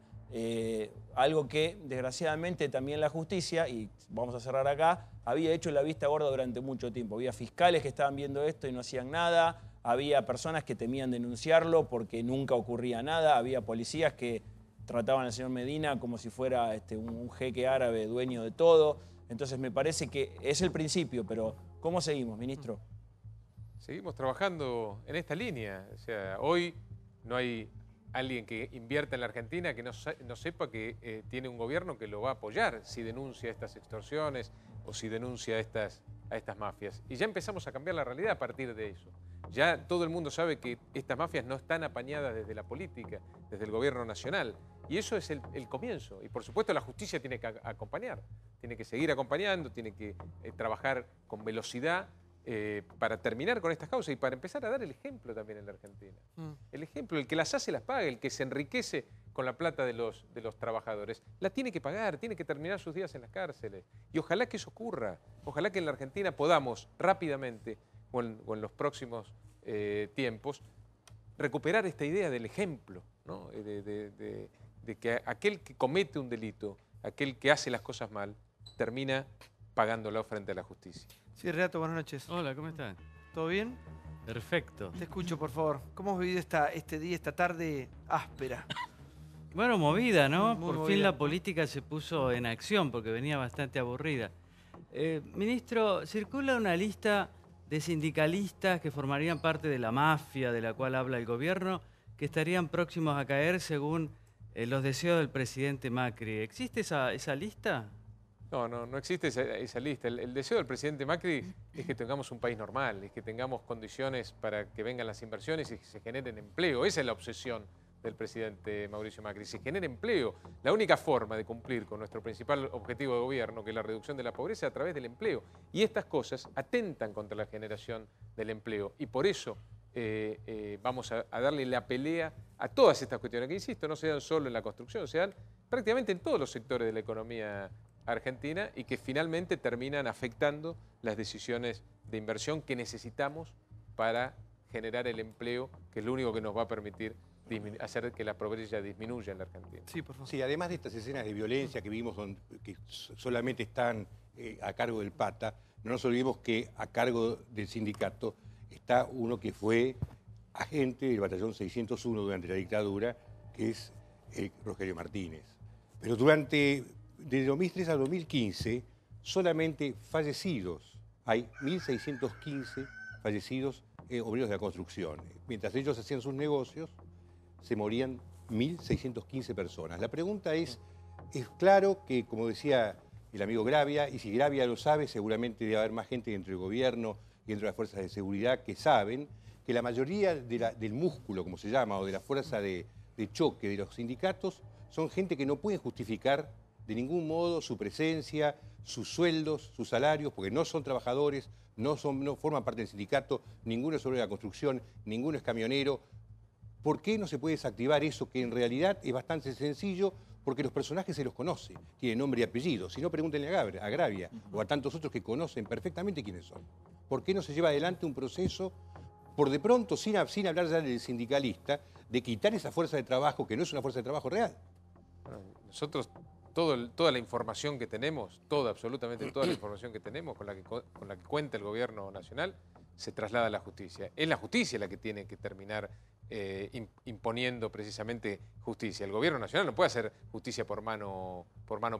Algo que desgraciadamente también la justicia, y vamos a cerrar acá, había hecho la vista gorda durante mucho tiempo. Había fiscales que estaban viendo esto y no hacían nada, había personas que temían denunciarlo porque nunca ocurría nada, había policías que trataban al señor Medina como si fuera un jeque árabe dueño de todo. Entonces me parece que es el principio, pero ¿cómo seguimos, ministro? Seguimos trabajando en esta línea. O sea, hoy no hay alguien que invierta en la Argentina que no sepa que tiene un gobierno que lo va a apoyar si denuncia estas extorsiones o si denuncia a estas mafias. Y ya empezamos a cambiar la realidad a partir de eso. Ya todo el mundo sabe que estas mafias no están apañadas desde la política, desde el gobierno nacional. Y eso es el comienzo. Y por supuesto la justicia tiene que acompañar, tiene que seguir acompañando, tiene que trabajar con velocidad para terminar con estas causas y para empezar a dar el ejemplo también en la Argentina. El ejemplo, el que las hace las paga, el que se enriquece con la plata de los trabajadores, la tiene que pagar, tiene que terminar sus días en las cárceles. Y ojalá que eso ocurra, ojalá que en la Argentina podamos rápidamente, o en los próximos tiempos, recuperar esta idea del ejemplo, ¿no? De que aquel que comete un delito, aquel que hace las cosas mal, termina pagándolo frente a la justicia. Sí, Reato, buenas noches. Hola, ¿cómo están? ¿Todo bien? Perfecto. Te escucho, por favor. ¿Cómo has vivido este día, esta tarde áspera? Bueno, movida, ¿no? Muy Por movida. fin la política se puso en acción porque venía bastante aburrida. Ministro, circula una lista de sindicalistas que formarían parte de la mafia de la cual habla el gobierno, que estarían próximos a caer según los deseos del presidente Macri. ¿Existe esa lista? No existe esa lista. El deseo del presidente Macri es que tengamos un país normal, es que tengamos condiciones para que vengan las inversiones y que se generen empleo. Esa es la obsesión del presidente Mauricio Macri. Se genera empleo. La única forma de cumplir con nuestro principal objetivo de gobierno, que es la reducción de la pobreza, es a través del empleo. Y estas cosas atentan contra la generación del empleo. Y por eso vamos a darle la pelea a todas estas cuestiones, que insisto, no se dan solo en la construcción, se dan prácticamente en todos los sectores de la economía argentina y que finalmente terminan afectando las decisiones de inversión que necesitamos para generar el empleo, que es lo único que nos va a permitir hacer que la pobreza disminuya en la Argentina. Sí, por favor. Sí, además de estas escenas de violencia que vimos que solamente están a cargo del Pata, no nos olvidemos que a cargo del sindicato está uno que fue agente del batallón 601 durante la dictadura que es Rogelio Martínez. Pero de 2003 a 2015, solamente fallecidos, hay 1.615 fallecidos obreros de la construcción. Mientras ellos hacían sus negocios, se morían 1.615 personas. La pregunta es claro que, como decía el amigo Gravia, y si Gravia lo sabe, seguramente debe haber más gente dentro del gobierno y dentro de las fuerzas de seguridad que saben que la mayoría del músculo, como se llama, o de la fuerza de choque de los sindicatos, son gente que no puede justificar de ningún modo su presencia, sus sueldos, sus salarios, porque no son trabajadores, no forman parte del sindicato, ninguno es obrero de la construcción, ninguno es camionero. ¿Por qué no se puede desactivar eso que en realidad es bastante sencillo? Porque los personajes se los conoce, tienen nombre y apellido. Si no, pregúntenle a Gravia o a tantos otros que conocen perfectamente quiénes son. ¿Por qué no se lleva adelante un proceso, por de pronto, sin hablar ya del sindicalista, de quitar esa fuerza de trabajo que no es una fuerza de trabajo real? Bueno, nosotros, toda la información que tenemos, absolutamente toda la información que tenemos, con la que cuenta el gobierno nacional, se traslada a la justicia. Es la justicia la que tiene que terminar imponiendo precisamente justicia. El gobierno nacional no puede hacer justicia por mano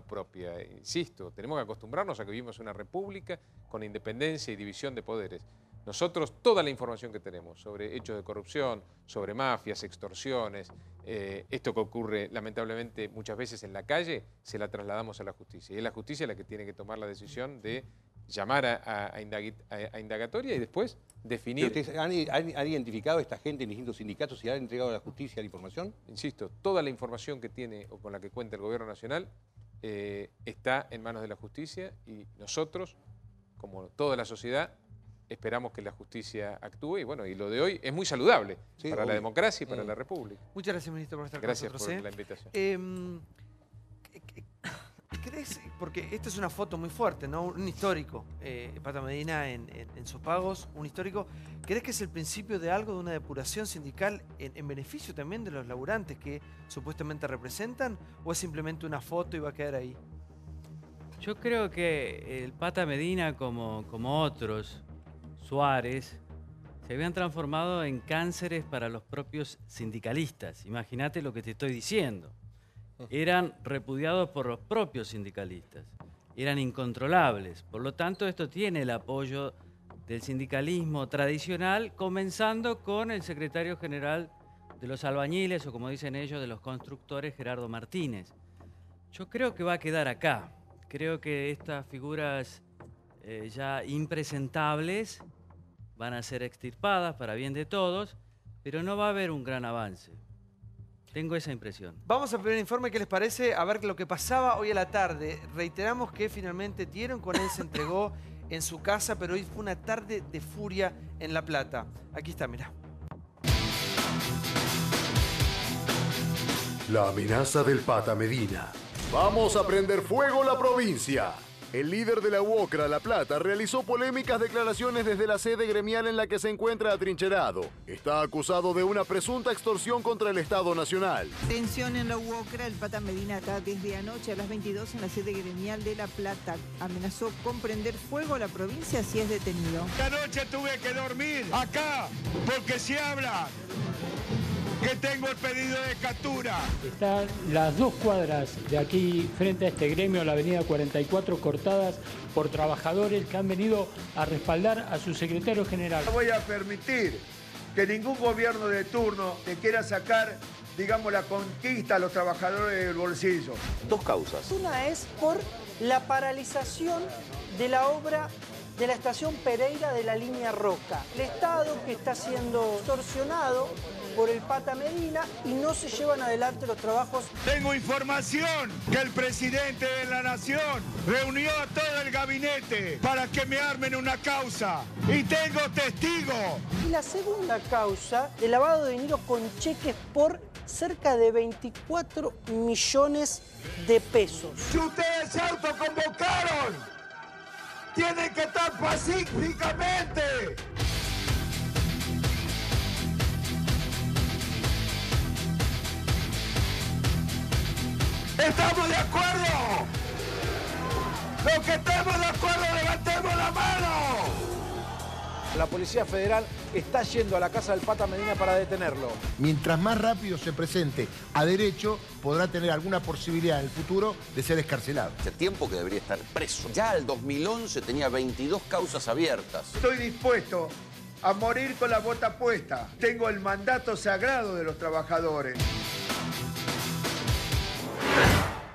propia. Insisto, tenemos que acostumbrarnos a que vivimos en una república con independencia y división de poderes. Nosotros, toda la información que tenemos sobre hechos de corrupción, sobre mafias, extorsiones, esto que ocurre lamentablemente muchas veces en la calle, se la trasladamos a la justicia. Y es la justicia la que tiene que tomar la decisión de llamar a indagatoria y después definir... ¿Ustedes han identificado a esta gente en distintos sindicatos y han entregado a la justicia la información? Insisto, toda la información que tiene o con la que cuenta el gobierno nacional está en manos de la justicia y nosotros, como toda la sociedad, esperamos que la justicia actúe y bueno, y lo de hoy es muy saludable para la democracia y para la República. Muchas gracias, ministro, por estar con nosotros. Gracias por la invitación. ¿Crees? Porque esta es una foto muy fuerte, ¿no? Un histórico, Pata Medina en sus pagos, un histórico. ¿Crees que es el principio de algo, de una depuración sindical en beneficio también de los laburantes que supuestamente representan? ¿O es simplemente una foto y va a quedar ahí? Yo creo que el Pata Medina, como otros, Suárez, se habían transformado en cánceres para los propios sindicalistas. Imagínate lo que te estoy diciendo. Eran repudiados por los propios sindicalistas, eran incontrolables. Por lo tanto, esto tiene el apoyo del sindicalismo tradicional, comenzando con el secretario general de los albañiles, o como dicen ellos, de los constructores, Gerardo Martínez. Yo creo que va a quedar acá. Creo que estas figuras ya impresentables van a ser extirpadas para bien de todos, pero no va a haber un gran avance. Tengo esa impresión. Vamos a pedir un informe, ¿qué les parece? A ver lo que pasaba hoy a la tarde. Reiteramos que finalmente Thierry Coronel se entregó en su casa, pero hoy fue una tarde de furia en La Plata. Aquí está, mirá. La amenaza del Pata Medina. Vamos a prender fuego la provincia. El líder de la UOCRA, La Plata, realizó polémicas declaraciones desde la sede gremial en la que se encuentra atrincherado. Está acusado de una presunta extorsión contra el Estado Nacional. Tensión en la UOCRA. El Pata Medina está desde anoche a las 22 en la sede gremial de La Plata. Amenazó con prender fuego a la provincia si es detenido. Esta noche tuve que dormir acá porque se habla que tengo el pedido de captura. Están las 2 cuadras de aquí frente a este gremio, la avenida 44, cortadas por trabajadores que han venido a respaldar a su secretario general. No voy a permitir que ningún gobierno de turno te quiera sacar, digamos, la conquista a los trabajadores del bolsillo. Dos causas. Una es por la paralización de la obra de la estación Pereira de la línea Roca. El Estado que está siendo extorsionado por el Pata Medina y no se llevan adelante los trabajos. Tengo información que el presidente de la Nación reunió a todo el gabinete para que me armen una causa. Y tengo testigos. Y la segunda causa, el lavado de dinero con cheques por cerca de 24 millones de pesos. Si ustedes se autoconvocaron, tienen que estar pacíficamente. ¿Estamos de acuerdo? Los que estemos de acuerdo, levantemos la mano. La Policía Federal está yendo a la casa del Pata Medina para detenerlo. Mientras más rápido se presente a derecho, podrá tener alguna posibilidad en el futuro de ser excarcelado. Hace tiempo que debería estar preso. Ya el 2011 tenía 22 causas abiertas. Estoy dispuesto a morir con la bota puesta. Tengo el mandato sagrado de los trabajadores.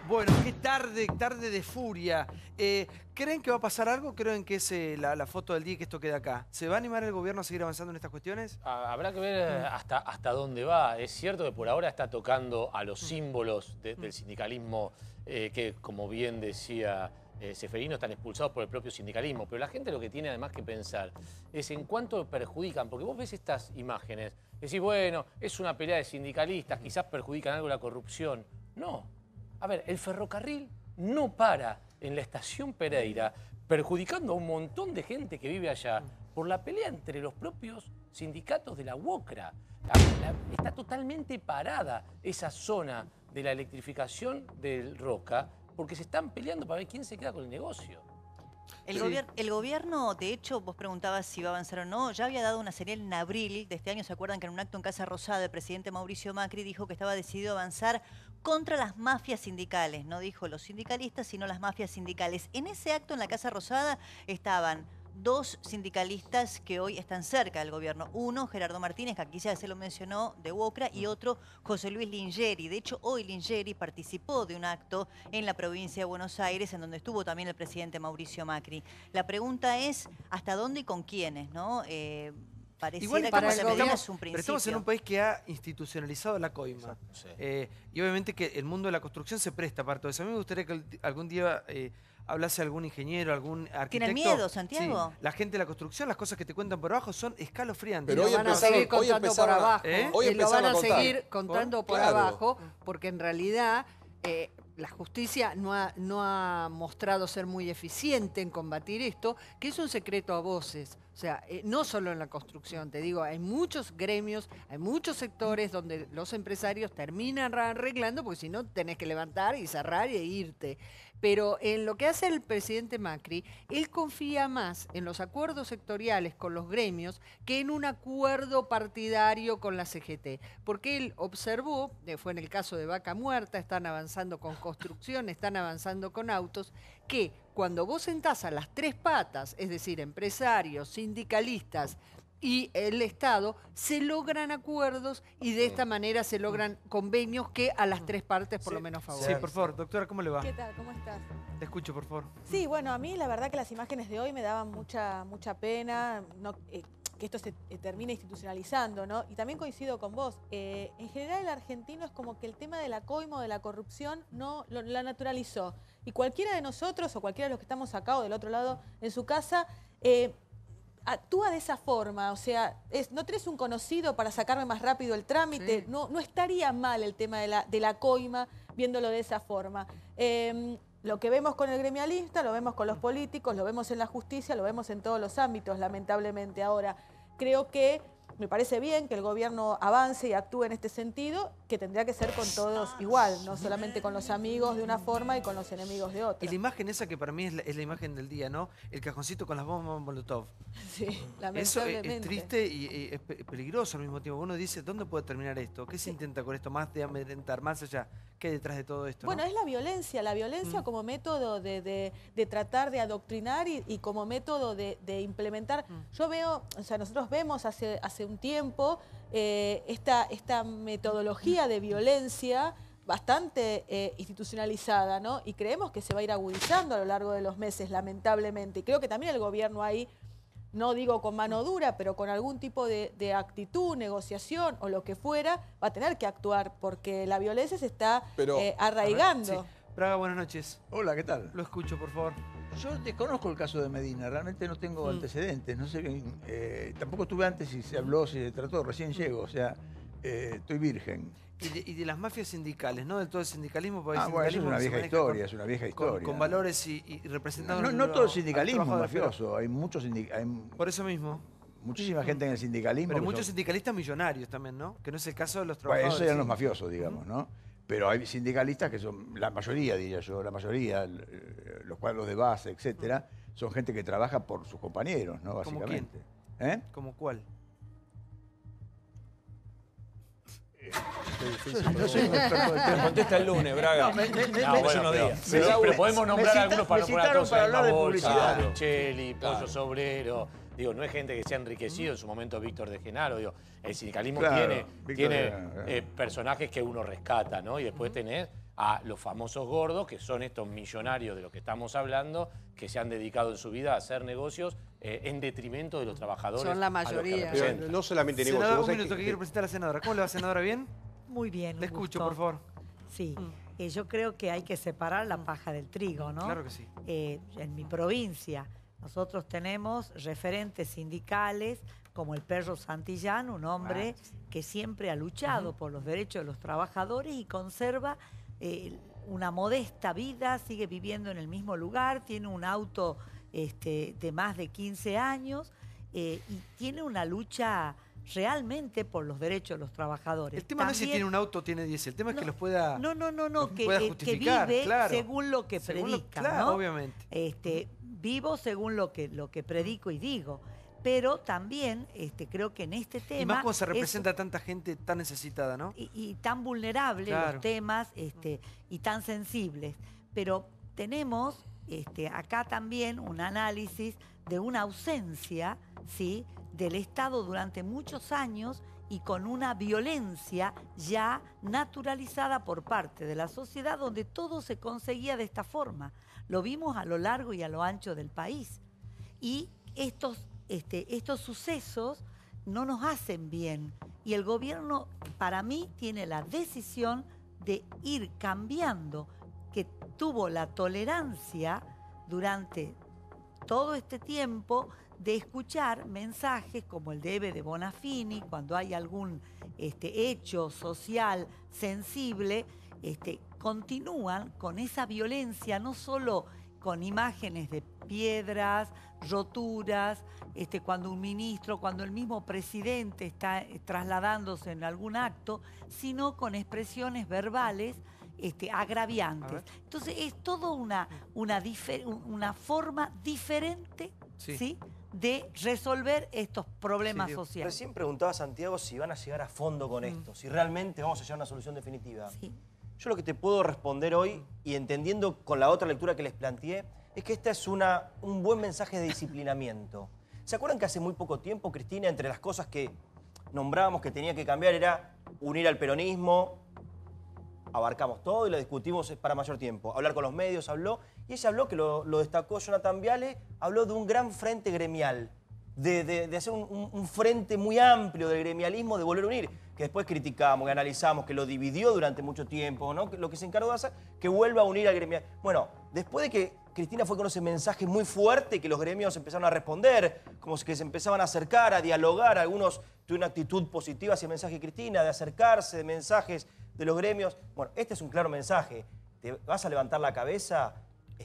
Bueno, qué tarde de furia. ¿Creen que va a pasar algo? ¿Creen que es la foto del día y que esto queda acá? ¿Se va a animar el gobierno a seguir avanzando en estas cuestiones? Habrá que ver hasta dónde va. Es cierto que por ahora está tocando a los símbolos del sindicalismo que, como bien decía Ceferino, están expulsados por el propio sindicalismo. Pero la gente lo que tiene además que pensar es en cuánto perjudican. Porque vos ves estas imágenes, decís, bueno, es una pelea de sindicalistas, quizás perjudican algo la corrupción. No. A ver, el ferrocarril no para en la estación Pereira, perjudicando a un montón de gente que vive allá por la pelea entre los propios sindicatos de la UOCRA. Está totalmente parada esa zona de la electrificación del Roca porque se están peleando para ver quién se queda con el negocio. El gobierno, de hecho, vos preguntabas si iba a avanzar o no, ya había dado una señal en abril de este año. ¿Se acuerdan que en un acto en Casa Rosada el presidente Mauricio Macri dijo que estaba decidido a avanzar contra las mafias sindicales? No dijo los sindicalistas, sino las mafias sindicales. En ese acto en la Casa Rosada estaban dos sindicalistas que hoy están cerca del gobierno. Uno, Gerardo Martínez, que aquí ya se lo mencionó, de UOCRA, y otro, José Luis Lingeri. De hecho, hoy Lingeri participó de un acto en la provincia de Buenos Aires, en donde estuvo también el presidente Mauricio Macri. La pregunta es, ¿hasta dónde y con quiénes? ¿No? Pareciera que para el gobierno es un principio. Pero estamos en un país que ha institucionalizado la coima. Sí. Y obviamente que el mundo de la construcción se presta para todo eso. A mí me gustaría que algún día hablase algún ingeniero, algún arquitecto. ¿Tienen miedo, Santiago? Sí. La gente de la construcción, las cosas que te cuentan por abajo son escalofriantes. Pero hoy van a seguir contando por abajo. Lo van a seguir contando por abajo, porque en realidad la justicia no ha mostrado ser muy eficiente en combatir esto, que es un secreto a voces. O sea, no solo en la construcción, te digo, hay muchos gremios, hay muchos sectores donde los empresarios terminan arreglando, porque si no tenés que levantar y cerrar e irte. Pero en lo que hace el presidente Macri, él confía más en los acuerdos sectoriales con los gremios que en un acuerdo partidario con la CGT. Porque él observó, fue en el caso de Vaca Muerta, están avanzando con construcción, están avanzando con autos, que cuando vos sentás a las tres patas, es decir, empresarios, sindicalistas y el Estado, se logran acuerdos y de esta manera se logran convenios que a las tres partes por lo menos favorecen. Sí, por favor, doctora, ¿cómo le va? ¿Qué tal? ¿Cómo estás? Te escucho, por favor. Sí, bueno, a mí la verdad que las imágenes de hoy me daban mucha pena, que esto se termine institucionalizando, ¿no? Y también coincido con vos. En general el argentino es como que el tema de la coima o de la corrupción no la naturalizó. Y cualquiera de nosotros o cualquiera de los que estamos acá o del otro lado en su casa actúa de esa forma. O sea, no tenés un conocido para sacarme más rápido el trámite. Sí. No estaría mal el tema de la coima viéndolo de esa forma. Lo que vemos con el gremialista, lo vemos con los políticos, lo vemos en la justicia, lo vemos en todos los ámbitos, lamentablemente. Ahora, creo que me parece bien que el gobierno avance y actúe en este sentido, que tendría que ser con todos igual, no solamente con los amigos de una forma y con los enemigos de otra. Y la imagen esa que para mí es la imagen del día, ¿no? El cajoncito con las bombas Molotov. Sí, lamentablemente. Eso es triste y es peligroso al mismo tiempo. Uno dice, ¿dónde puede terminar esto? ¿Qué se intenta con esto? Más de amedrentar, más allá. ¿Qué hay detrás de todo esto? Bueno, ¿no? es la violencia como método de tratar de adoctrinar y como método de implementar. Yo veo, o sea, nosotros vemos hace un tiempo esta metodología de violencia bastante institucionalizada, ¿no? Y creemos que se va a ir agudizando a lo largo de los meses, lamentablemente. Y creo que también el gobierno ahí, no digo con mano dura, pero con algún tipo de actitud, negociación o lo que fuera, va a tener que actuar porque la violencia se está arraigando. Sí. Praga, buenas noches. Hola, ¿qué tal? Lo escucho, por favor. Yo desconozco el caso de Medina, realmente no tengo antecedentes, no sé bien, tampoco estuve antes si se habló, si se trató, recién llego, o sea, estoy virgen. Y de las mafias sindicales, no del todo el sindicalismo, porque bueno, eso es una vieja historia, es una vieja historia. Con valores y representando... No todo el sindicalismo es mafioso, hay muchos por eso mismo. Muchísima gente en el sindicalismo. Pero muchos sindicalistas millonarios también, ¿no? Que no es el caso de los trabajadores. Bueno, esos eran los mafiosos, digamos, ¿no? Pero hay sindicalistas que son, la mayoría, diría yo, la mayoría, los cuadros de base, etcétera, son gente que trabaja por sus compañeros, ¿no? Básicamente. ¿Eh? ¿Cómo cuál? No soy un experto del tema. Contesta el lunes, Braga. Pero podemos nombrar algunos para no poner a todos en la misma bolsa. Claro. Cheli, Pollos Obreros. Digo, no es gente que se ha enriquecido en su momento Víctor de Genaro. Digo, el sindicalismo tiene personajes que uno rescata, ¿no? Y después tenés a los famosos gordos, que son estos millonarios de los que estamos hablando, que se han dedicado en su vida a hacer negocios en detrimento de los trabajadores. Son la mayoría. Pero no solamente negocios. Senadora, un minuto que quiero presentar a la senadora. ¿Cómo le va, senadora? ¿Bien? Muy bien. Le escucho, por favor. Sí, yo creo que hay que separar la paja del trigo, ¿no? Claro que sí. En mi provincia nosotros tenemos referentes sindicales como el Perro Santillán, un hombre que siempre ha luchado por los derechos de los trabajadores y conserva una modesta vida, sigue viviendo en el mismo lugar, tiene un auto de más de 15 años y tiene una lucha realmente por los derechos de los trabajadores. El tema no es si tiene un auto o tiene 10, el tema es que los pueda que vive según lo que predica, claro, ¿no? Obviamente. Vivo según lo que predico y digo. Pero también creo que en este tema... Y más cuando se representa a tanta gente tan necesitada, ¿no? Y tan vulnerables los temas y tan sensibles. Pero tenemos acá también un análisis de una ausencia, ¿sí?, del Estado durante muchos años y con una violencia ya naturalizada por parte de la sociedad donde todo se conseguía de esta forma. Lo vimos a lo largo y a lo ancho del país. Y estos sucesos no nos hacen bien. Y el gobierno, para mí, tiene la decisión de ir cambiando, que tuvo la tolerancia durante todo este tiempo de escuchar mensajes como el de Ebe de Bonafini, cuando hay algún hecho social sensible, continúan con esa violencia, no solo con imágenes de piedras, roturas, cuando un ministro, cuando el mismo presidente está trasladándose en algún acto, sino con expresiones verbales agraviantes. Entonces es toda una forma diferente, ¿sí?, de resolver estos problemas sociales. Recién preguntaba Santiago si van a llegar a fondo con esto, si realmente vamos a llegar a una solución definitiva. Sí. Yo lo que te puedo responder hoy, y entendiendo con la otra lectura que les planteé, es que esta es un buen mensaje de disciplinamiento. ¿Se acuerdan que hace muy poco tiempo, Cristina, entre las cosas que nombrábamos que tenía que cambiar era unir al peronismo? Abarcamos todo y lo discutimos para mayor tiempo. Hablar con los medios, habló, y ella habló, que lo destacó Jonathan Viale, habló de un gran frente gremial, de hacer un frente muy amplio del gremialismo, de volver a unir, que después criticamos, que analizamos, que lo dividió durante mucho tiempo, ¿no? Lo que se encargó de hacer, que vuelva a unir al gremial. Bueno, después de que Cristina fue con ese mensaje muy fuerte, que los gremios empezaron a responder, como que se empezaban a acercar, a dialogar, algunos tuvieron una actitud positiva hacia el mensaje de Cristina, de acercarse, de mensajes de los gremios. Bueno, este es un claro mensaje. ¿Te vas a levantar la cabeza?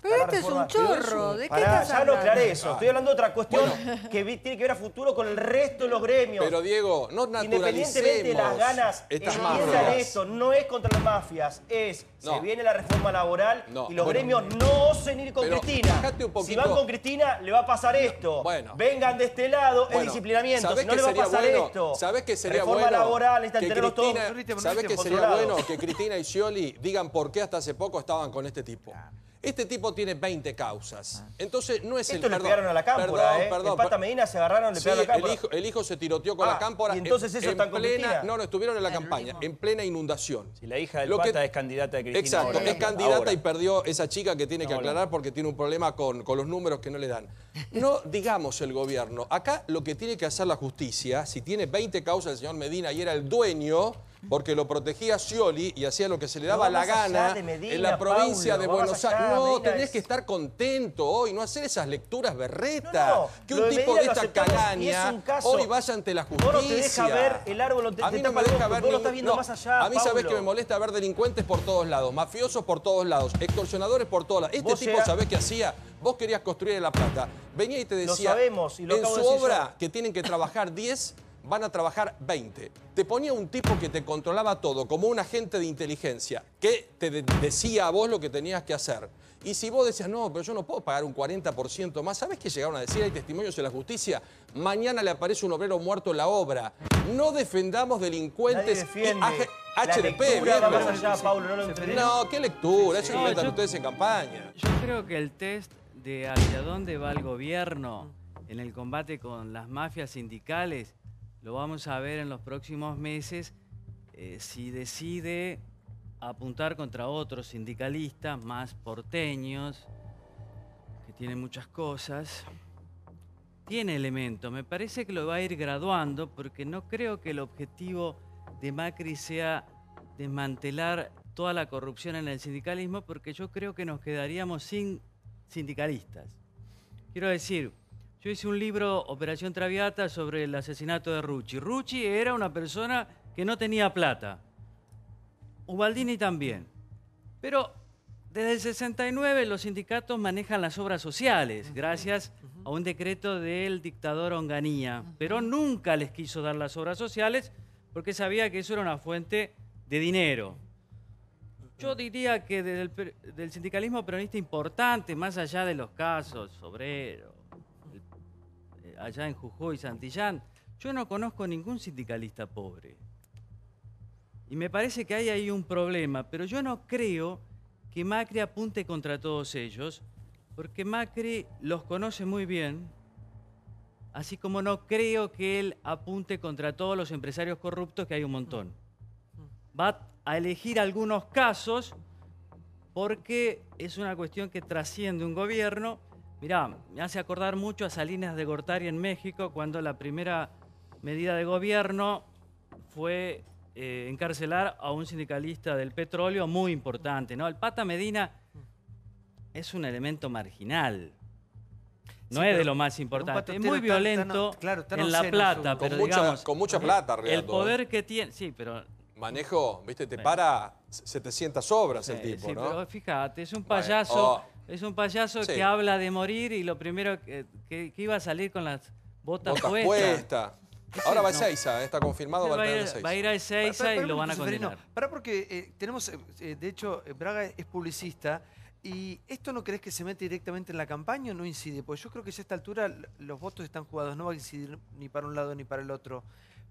Pero este es un chorro. ¿De qué estás ya hablando? no aclaré eso. Estoy hablando de otra cuestión que tiene que ver a futuro con el resto de los gremios. Pero Diego, no naturalicemos independientemente de las ganas, estas entiendan mafias. esto, no es contra las mafias, se viene la reforma laboral y los gremios no osen ir con Cristina. Si van con Cristina, le va a pasar esto. Vengan de este lado, es disciplinamiento, si no le va a pasar esto. ¿Sabés qué sería reforma bueno? laboral, necesitan Que tenerlos todos. ¿Sabés qué sería bueno? Que Cristina y Scioli digan por qué hasta hace poco estaban con este tipo. Este tipo tiene 20 causas. Entonces no es Esto el... le pegaron a la cámpora, El Pata Medina se agarraron, le pegaron a la cámpora. El hijo se tiroteó con la cámpora. Y entonces eso están con Cristina. No, estuvieron en la campaña, en plena inundación. Si la hija del Pata es candidata de Cristina. Exacto, ahora, es candidata ahora. y perdió esa chica que tiene que aclarar porque tiene un problema con los números que no le dan. No digamos el gobierno. Acá lo que tiene que hacer la justicia, si tiene 20 causas el señor Medina y era el dueño, porque lo protegía Scioli y hacía lo que se le daba la gana Medina, en la provincia de Buenos Aires. No, Medina tenés que estar contento hoy, no hacer esas lecturas berretas. No, que lo un de tipo Medina de lo esta aceptamos y calaña es un caso. hoy vaya ante la justicia. Vos no te deja ver el árbol, a mí no me deja ver vos lo estás viendo más allá, a mí sabés Paulo. que me molesta ver delincuentes por todos lados, mafiosos por todos lados, extorsionadores por todos lados. Este Vos tipo, llegás- ¿sabés qué hacía? Vos querías construir en La Plata. Venía y te Lo decía, sabemos, y lo en acabo su de decir obra, yo. que tienen que trabajar 10, van a trabajar 20. Te ponía un tipo que te controlaba todo, como un agente de inteligencia, que te decía a vos lo que tenías que hacer. Y si vos decías, no, pero yo no puedo pagar un 40% más, ¿sabés qué llegaron a decir? Hay testimonios en la justicia. Mañana le aparece un obrero muerto en la obra. No defendamos delincuentes. defiende HDP, la lectura, va más allá, Pablo, no lo entendés. No, ¿qué lectura? Eso No, inventan yo- ustedes en campaña. Yo creo que el test de hacia dónde va el gobierno en el combate con las mafias sindicales lo vamos a ver en los próximos meses si decide apuntar contra otros sindicalistas más porteños, que tienen muchas cosas. Tiene elementos, me parece que lo va a ir graduando porque no creo que el objetivo de Macri sea desmantelar toda la corrupción en el sindicalismo, porque yo creo que nos quedaríamos sin sindicalistas. Quiero decir, yo hice un libro, Operación Traviata, sobre el asesinato de Rucci. Rucci era una persona que no tenía plata. Ubaldini también. Pero desde el 69 los sindicatos manejan las obras sociales, gracias a un decreto del dictador Onganía. Pero nunca les quiso dar las obras sociales porque sabía que eso era una fuente de dinero. Yo diría que del sindicalismo peronista importante, más allá de los casos obreros, allá en Jujuy, Santillán, yo no conozco ningún sindicalista pobre. Y me parece que hay ahí un problema, pero yo no creo que Macri apunte contra todos ellos, porque Macri los conoce muy bien, así como no creo que él apunte contra todos los empresarios corruptos, que hay un montón. Va a elegir algunos casos porque es una cuestión que trasciende un gobierno. Mirá, me hace acordar mucho a Salinas de Gortari en México, cuando la primera medida de gobierno fue encarcelar a un sindicalista del petróleo muy importante, ¿no? El Pata Medina es un elemento marginal. No Sí, es de pero- lo más pero un importante. Es patotero muy tan- violento tan en La obsceno, Plata, su- pero Con mucha- digamos... con mucha plata, El Renato, poder que tiene... Sí, pero... Manejo, viste, te para 700 obras el Sí, tipo, sí, ¿no? pero fíjate, es un Bueno, payaso, es un payaso sí. que habla de morir y lo primero que iba a salir con las botas Botas puestas. puestas. Ahora va a No. Ezeiza, está confirmado, va a tener Va a ir a Ezeiza y lo van a condenar. Pará porque tenemos, de hecho, Braga es publicista y ¿esto no crees que se mete directamente en la campaña o no incide? Porque yo creo que ya a esta altura los votos están jugados, no va a incidir ni para un lado ni para el otro.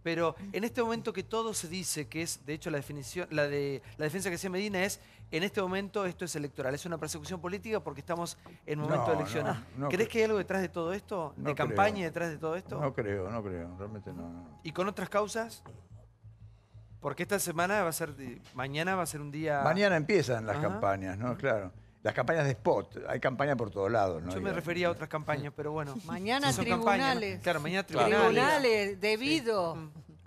Pero en este momento que todo se dice, que es, de hecho, la definición, la defensa que hacía Medina es, en este momento esto es electoral, es una persecución política porque estamos en momento de elecciones. no ¿Crees creo. que hay algo detrás de todo esto? ¿De No campaña creo. detrás de todo esto? No creo, realmente no. ¿Y con otras causas? Porque esta semana va a ser, mañana va a ser un día... Mañana empiezan las Ajá. campañas, ¿no? Claro. Las campañas de spot, hay campaña por todos lados, ¿no? Yo me refería a otras campañas, pero bueno. Mañana si son campañas, ¿no? tribunales. Claro, mañana Tribunales, debido.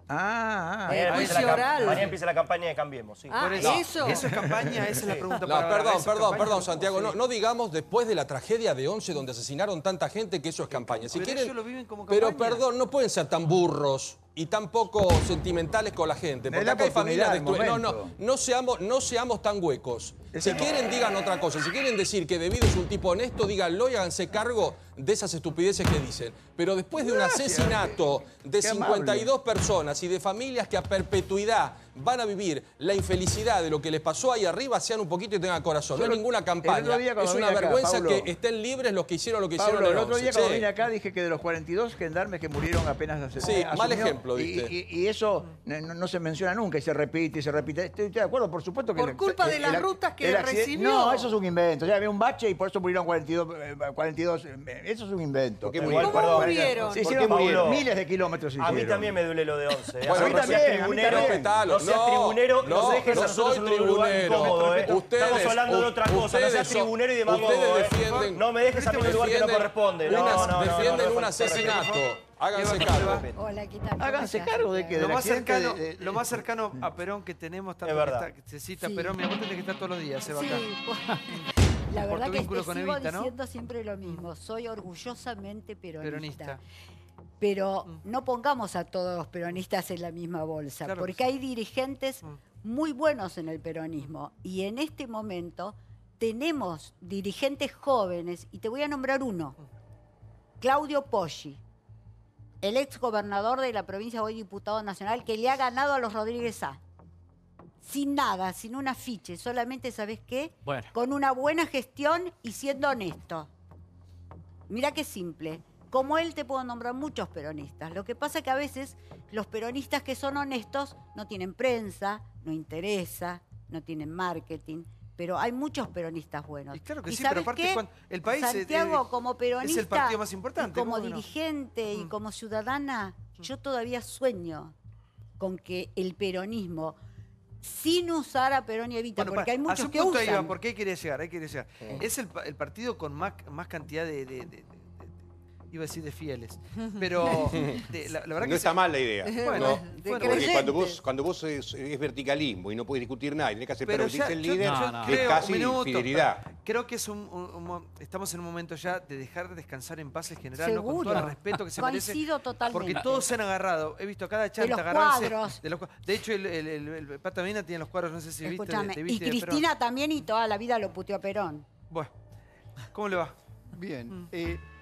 Mañana juicio oral. Mañana empieza la campaña de Cambiemos, sí. Ah, Por eso. eso. ¿Eso es campaña? Esa es la pregunta No, para Braga. ¿Eso es campaña? perdón, Santiago. No digamos después de la tragedia de 11 donde asesinaron tanta gente que eso es campaña. Si Pero quieren, ellos lo viven como pero campaña. perdón, no pueden ser tan burros y tan poco sentimentales con la gente. Porque la acá hay familias oportunidad, el destruidas. No seamos tan huecos. Si quieren, digan otra cosa. Si quieren decir que Devido es un tipo honesto, díganlo y háganse cargo de esas estupideces que dicen. Pero después de un asesinato de qué 52 personas y de familias que a perpetuidad van a vivir la infelicidad de lo que les pasó ahí arriba, sean un poquito y tengan corazón. No es ninguna campaña. el otro día cuando Es una vine acá, vergüenza Pablo, que estén libres los que hicieron lo que Pablo, hicieron el en otro día 11. cuando Sí. vine acá dije que de los 42 gendarmes que murieron apenas hace Sí, mal asumió, ejemplo, diste. y eso no se menciona nunca y se repite y se repite. Estoy de acuerdo, por supuesto que... Por culpa de las rutas que el accidente- recibió. No, eso es un invento. Ya había un bache y por eso murieron 42 eso es un invento. qué murieron? ¿Cómo murieron? Se ¿Por hicieron qué murieron? miles de kilómetros. A mí también me duele lo de 11. Bueno, a mí no también, seas tribunero. respetalo. No seas tribunero, no dejes a no nosotros soy en un lugar tribunero. incómodo, ¿eh? Ustedes- Estamos hablando de otra cosa, no seas ustedes son- tribunero y demagogo, ustedes ¿eh? defienden- No me dejes a mí en un lugar que no defienden corresponde. defienden un no, asesinato. Háganse cargo. Hola, ¿qué tal? Háganse cargo de que Lo del más, accidente cercano, de- lo más cercano a Perón que tenemos, tanto Es verdad. que se cita Sí. Perón, mi abuelo tiene que estar todos los días, se va Sí, acá. la Por verdad tu que vínculo te con sigo Evita, ¿no? diciendo siempre lo mismo. Soy orgullosamente peronista. Peronista. Pero no pongamos a todos los peronistas en la misma bolsa, Claro que porque hay dirigentes muy buenos en el peronismo. Y en este momento tenemos dirigentes jóvenes, y te voy a nombrar uno, Claudio Poggi, el ex gobernador de la provincia, hoy diputado nacional, que le ha ganado a los Rodríguez A. Sin nada, sin un afiche, solamente, ¿sabes qué? Bueno. Con una buena gestión y siendo honesto. Mira qué simple. Como él te puedo nombrar muchos peronistas. Lo que pasa es que a veces los peronistas que son honestos no tienen prensa, no interesa, no tienen marketing. Pero hay muchos peronistas buenos. Y claro que ¿Y sí, pero sabes aparte qué? el país Santiago, como peronista, es el partido más importante. y como ¿cómo que no? dirigente y como ciudadana, yo todavía sueño con que el peronismo, sin usar a Perón y Evita, porque hay muchos que punto usan. ahí va, porque ahí quería llegar, ahí quería llegar. Es el partido con más cantidad iba a decir de fieles, pero la verdad que no está mal la idea. Bueno, porque cuando vos es verticalismo y no puedes discutir nada y tenés que aceptar lo que dice el líder, es creo, casi fidelidad. Creo que es estamos en un momento ya de dejar de descansar en paz el general, ¿no? Con Seguro. todo el respeto que se merece. Coincido totalmente. Porque todos se han agarrado. He visto a cada chanta los agarrarse. cuadros. De hecho, el Pata Medina tiene los cuadros, no sé si Escuchame, viste. y Cristina también, y toda la vida lo puteó a Perón. Bueno, ¿cómo le va? Bien.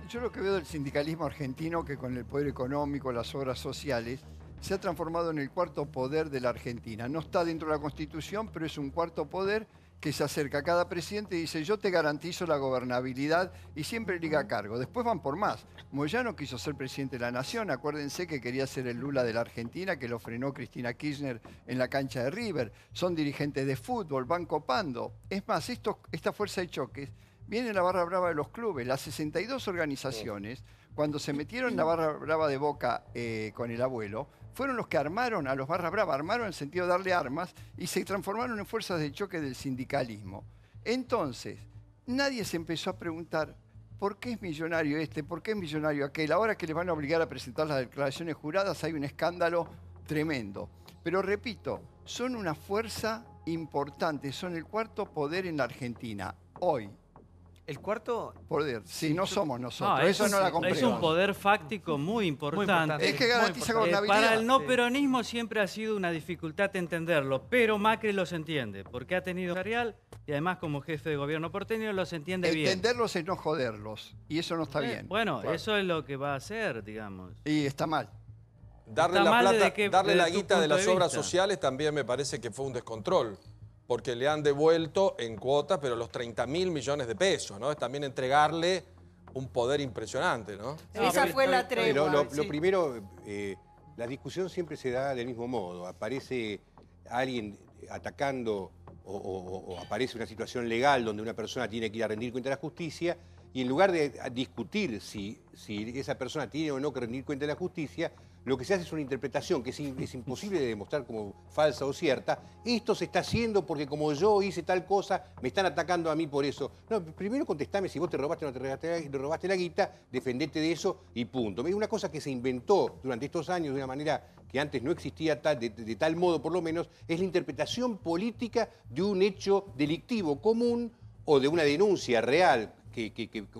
Yo lo que veo del sindicalismo argentino, que con el poder económico, las obras sociales, se ha transformado en el cuarto poder de la Argentina. No está dentro de la Constitución, pero es un cuarto poder que se acerca a cada presidente y dice: yo te garantizo la gobernabilidad, y siempre liga a cargo. Después van por más. Moyano quiso ser presidente de la Nación. Acuérdense que quería ser el Lula de la Argentina, que lo frenó Cristina Kirchner en la cancha de River. Son dirigentes de fútbol, van copando. Es más, esta fuerza de choques viene la barra brava de los clubes. Las 62 organizaciones, cuando se metieron en la barra brava de Boca con el abuelo, fueron los que armaron a los barra brava, armaron en el sentido de darle armas y se transformaron en fuerzas de choque del sindicalismo. Entonces, nadie se empezó a preguntar: ¿por qué es millonario este? ¿Por qué es millonario aquel? Ahora que les van a obligar a presentar las declaraciones juradas, hay un escándalo tremendo. Pero repito, son una fuerza importante, son el cuarto poder en la Argentina, hoy. ¿El cuarto? Poder, sí, no somos nosotros, No, eso no la compremos. Es un poder fáctico muy importante. Es que garantiza gobernabilidad. Para el no peronismo siempre ha sido una dificultad entenderlo, pero Macri los entiende, porque ha tenido empresarial y además como jefe de gobierno porteño los entiende bien. Entenderlos es no joderlos, y eso no está bien. Bueno, eso es lo que va a hacer, digamos. Y está mal. Darle Está la mal plata, desde darle la tu guita de punto las de obras vista. sociales también me parece que fue un descontrol, porque le han devuelto en cuotas, pero los 30.000 millones de pesos, ¿no? Es también entregarle un poder impresionante, ¿no? Esa fue la tregua. Pero lo primero, la discusión siempre se da del mismo modo. Aparece alguien atacando o aparece una situación legal donde una persona tiene que ir a rendir cuenta a la justicia, y en lugar de discutir si esa persona tiene o no que rendir cuenta a la justicia, lo que se hace es una interpretación que es imposible de demostrar como falsa o cierta. Esto se está haciendo porque como yo hice tal cosa, me están atacando a mí por eso. No, primero contestame si vos te robaste o no te robaste la guita, defendete de eso y punto. Es una cosa que se inventó durante estos años de una manera que antes no existía de tal modo, por lo menos, es la interpretación política de un hecho delictivo común o de una denuncia real,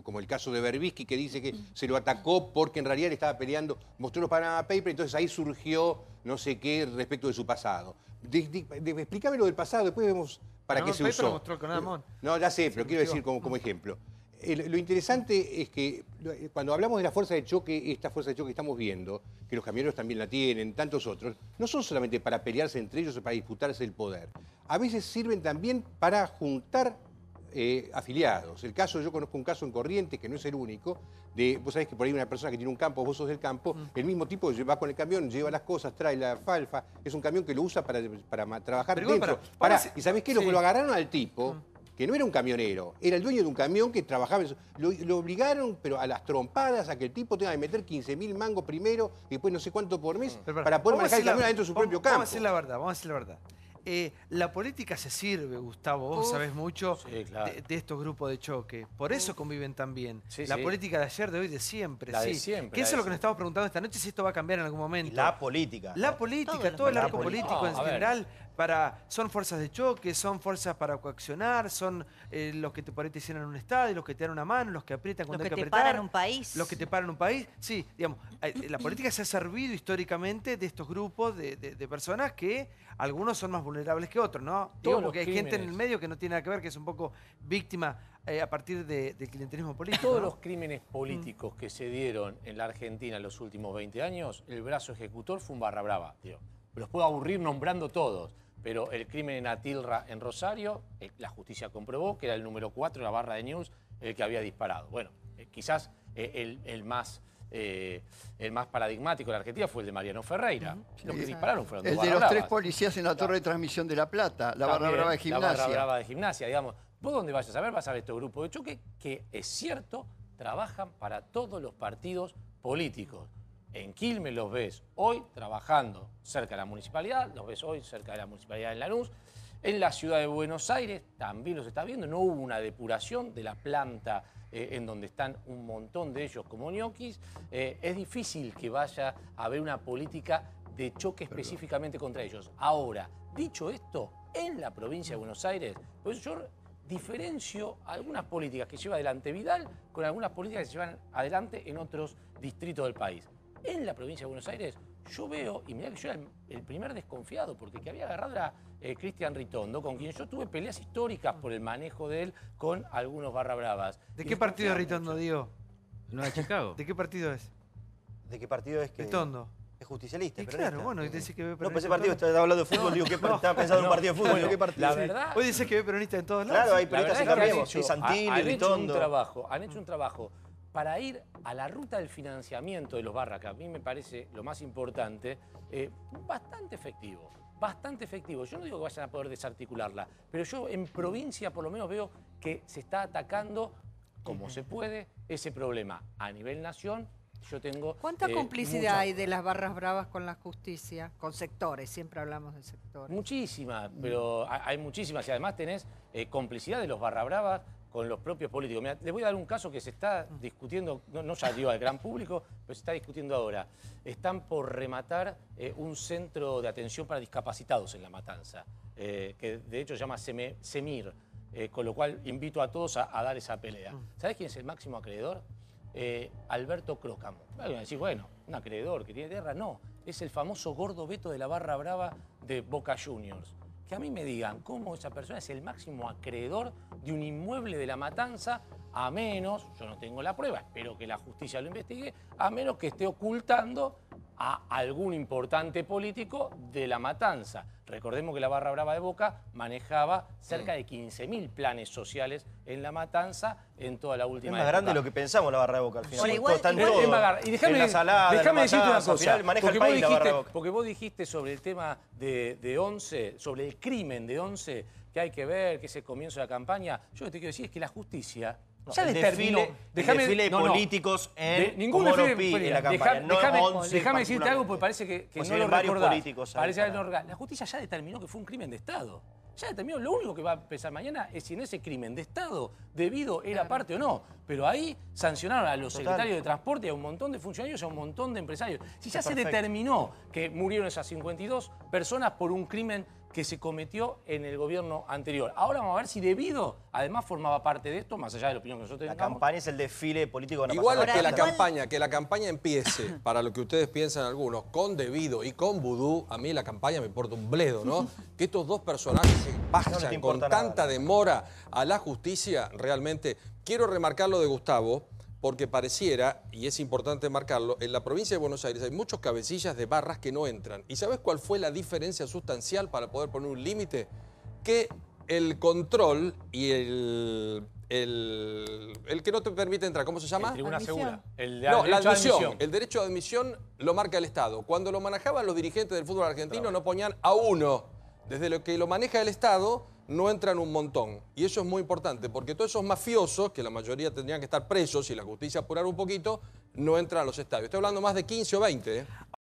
como el caso de Berbisky, que dice que se lo atacó porque en realidad le estaba peleando, mostró los Panama Papers, entonces ahí surgió no sé qué respecto de su pasado. Explícame lo del pasado, después vemos para qué se usó. Mostró con Amón. No, ya sé, pero quiero decir como ejemplo. Lo interesante es que cuando hablamos de la fuerza de choque, esta fuerza de choque que estamos viendo, que los camioneros también la tienen, tantos otros, no son solamente para pelearse entre ellos o para disputarse el poder. A veces sirven también para juntar afiliados. Yo conozco un caso en Corrientes, que no es el único, vos sabés que por ahí una persona que tiene un campo, vos sos del campo, el mismo tipo va con el camión, lleva las cosas, trae la alfalfa, es un camión que lo usa para trabajar Pero dentro. ¿Y sabés qué? Lo agarraron al tipo, que no era un camionero, era el dueño de un camión que trabajaba en eso. Lo obligaron, pero a las trompadas, a que el tipo tenga que meter 15.000 mangos primero y después no sé cuánto por mes para poder manejar el camión adentro de su propio campo. Vamos a decir la verdad. La política se sirve, Gustavo, vos sabés mucho de estos grupos de choque. Por eso conviven tan bien. La política de ayer, de hoy, de siempre. De siempre. Que eso es lo que nos estamos preguntando esta noche, si esto va a cambiar en algún momento. La política. La política, todo el arco político en general son fuerzas de choque, son fuerzas para coaccionar, son los que por ahí te hicieron un estadio, los que te dan una mano, los que aprietan cuando hay que apretar. Los que te paran un país. Los que te paran un país. Sí, digamos, la política se ha servido históricamente de estos grupos de personas que algunos son más vulnerables que otros, ¿no? Digo, porque hay gente en el medio que no tiene nada que ver, que es un poco víctima a partir del clientelismo político. Todos ¿no? los crímenes políticos que se dieron en la Argentina en los últimos 20 años, el brazo ejecutor fue un barra brava, tío. Los puedo aburrir nombrando todos, pero el crimen en Atilra, en Rosario, la justicia comprobó que era el número 4 de la barra de News el que había disparado. Bueno, quizás el más paradigmático de la Argentina fue el de Mariano Ferreira. Los que dispararon fueron dos El de barra los 3 bravas. policías en la torre de transmisión de La Plata, la barra También, brava de Gimnasia. La barra brava de Gimnasia, digamos. Vos donde vayas a ver, vas a ver estos grupos de choque que, es cierto, trabajan para todos los partidos políticos. En Quilmes los ves hoy trabajando cerca de la municipalidad, los ves hoy cerca de la municipalidad de Lanús. En la ciudad de Buenos Aires también los está viendo. No hubo una depuración de la planta en donde están un montón de ellos como ñoquis. Es difícil que vaya a haber una política de choque específicamente contra ellos. Ahora, dicho esto, en la provincia de Buenos Aires, pues yo diferencio algunas políticas que lleva adelante Vidal con algunas políticas que se llevan adelante en otros distritos del país. En la provincia de Buenos Aires yo veo, y mirá que yo era el primer desconfiado, porque el que había agarrado era Cristian Ritondo, con quien yo tuve peleas históricas por el manejo de él con algunos barra bravas. ¿De qué partido es Ritondo, Diego? ¿No de Chicago? ¿De qué partido es? ¿De qué partido es que...? Ritondo. Es justicialista, Y peronista. claro, bueno, y dice que ve No, peronista. pero ese partido está hablando de fútbol, digo, estaba pensando en un partido de fútbol, digo, ¿qué partido? La verdad... Hoy dice que ve peronista en todos lados. Claro, hay La periodistas en verdad es que Carremos, sí, Santilli, han hecho un Ritondo. trabajo, han hecho un trabajo para ir a la ruta del financiamiento de los barras, que a mí me parece lo más importante, bastante efectivo. Bastante efectivo. Yo no digo que vayan a poder desarticularla, pero yo en provincia por lo menos veo que se está atacando, como se puede, ese problema. A nivel nación, yo tengo... ¿Cuánta complicidad hay de las barras bravas con la justicia? Con sectores, siempre hablamos de sectores. Muchísimas, pero hay muchísimas. Y además tenés complicidad de los barra bravas con los propios políticos. Mirá, les voy a dar un caso que se está discutiendo, no salió al gran público, pero se está discutiendo ahora. Están por rematar un centro de atención para discapacitados en La Matanza, que de hecho se llama CEMIR, con lo cual invito a todos a dar esa pelea. ¿Sabés quién es el máximo acreedor? Alberto Crocamo. Van a decir, bueno, un acreedor que tiene tierra. No, es el famoso gordo Beto de la barra brava de Boca Juniors. Que a mí me digan cómo esa persona es el máximo acreedor de un inmueble de La Matanza, a menos, yo no tengo la prueba, espero que la justicia lo investigue, a menos que esté ocultando a algún importante político de La Matanza. Recordemos que la barra brava de Boca manejaba cerca de 15.000 planes sociales en La Matanza en toda la última Es más grande de lo que pensamos la barra de Boca al final. Sí, Todo está en es todo. más grande. Y En la salada, en la decirte una matanza, al cosa. final maneja el Porque país la barra de Boca. porque vos dijiste sobre el tema de 11, sobre el crimen de 11, que hay que ver, que es el comienzo de la campaña. Yo lo que te quiero decir es que la justicia ya el determinó... desfile de políticos en Comodoro Pi en la campaña, no 11 Déjame decirte algo particularmente. porque parece que Pues no vienen lo varios recordás. políticos ahí Parece que para- no recordás. La justicia ya determinó que fue un crimen de Estado. Ya determinó, lo único que va a empezar mañana es si en ese crimen de Estado debido era parte o no. Pero ahí sancionaron a los secretarios de transporte, a un montón de funcionarios, a un montón de empresarios. Si ya se Perfecto. determinó que murieron esas 52 personas por un crimen que se cometió en el gobierno anterior. Ahora vamos a ver si debido, además formaba parte de esto, más allá de la opinión que nosotros La tengamos. campaña es el desfile político. No Igual pasa que nada. la campaña empiece, para lo que ustedes piensan algunos, con Debido y con Vudú, a mí la campaña me importa un bledo, ¿no? Que estos dos personajes se No vayan te con importa nada. tanta demora a la justicia, realmente. Quiero remarcar lo de Gustavo, porque pareciera, y es importante marcarlo, en la provincia de Buenos Aires hay muchos cabecillas de barras que no entran. ¿Y sabes cuál fue la diferencia sustancial para poder poner un límite? Que el control y el que no te permite entrar, ¿cómo se llama? El tribuna segura. No, la admisión. El derecho de admisión lo marca el Estado. Cuando lo manejaban los dirigentes del fútbol argentino no ponían a uno. Desde lo que lo maneja el Estado no entran un montón. Y eso es muy importante, porque todos esos mafiosos, que la mayoría tendrían que estar presos y la justicia apurar un poquito, no entran a los estadios. Estoy hablando más de 15 o 20.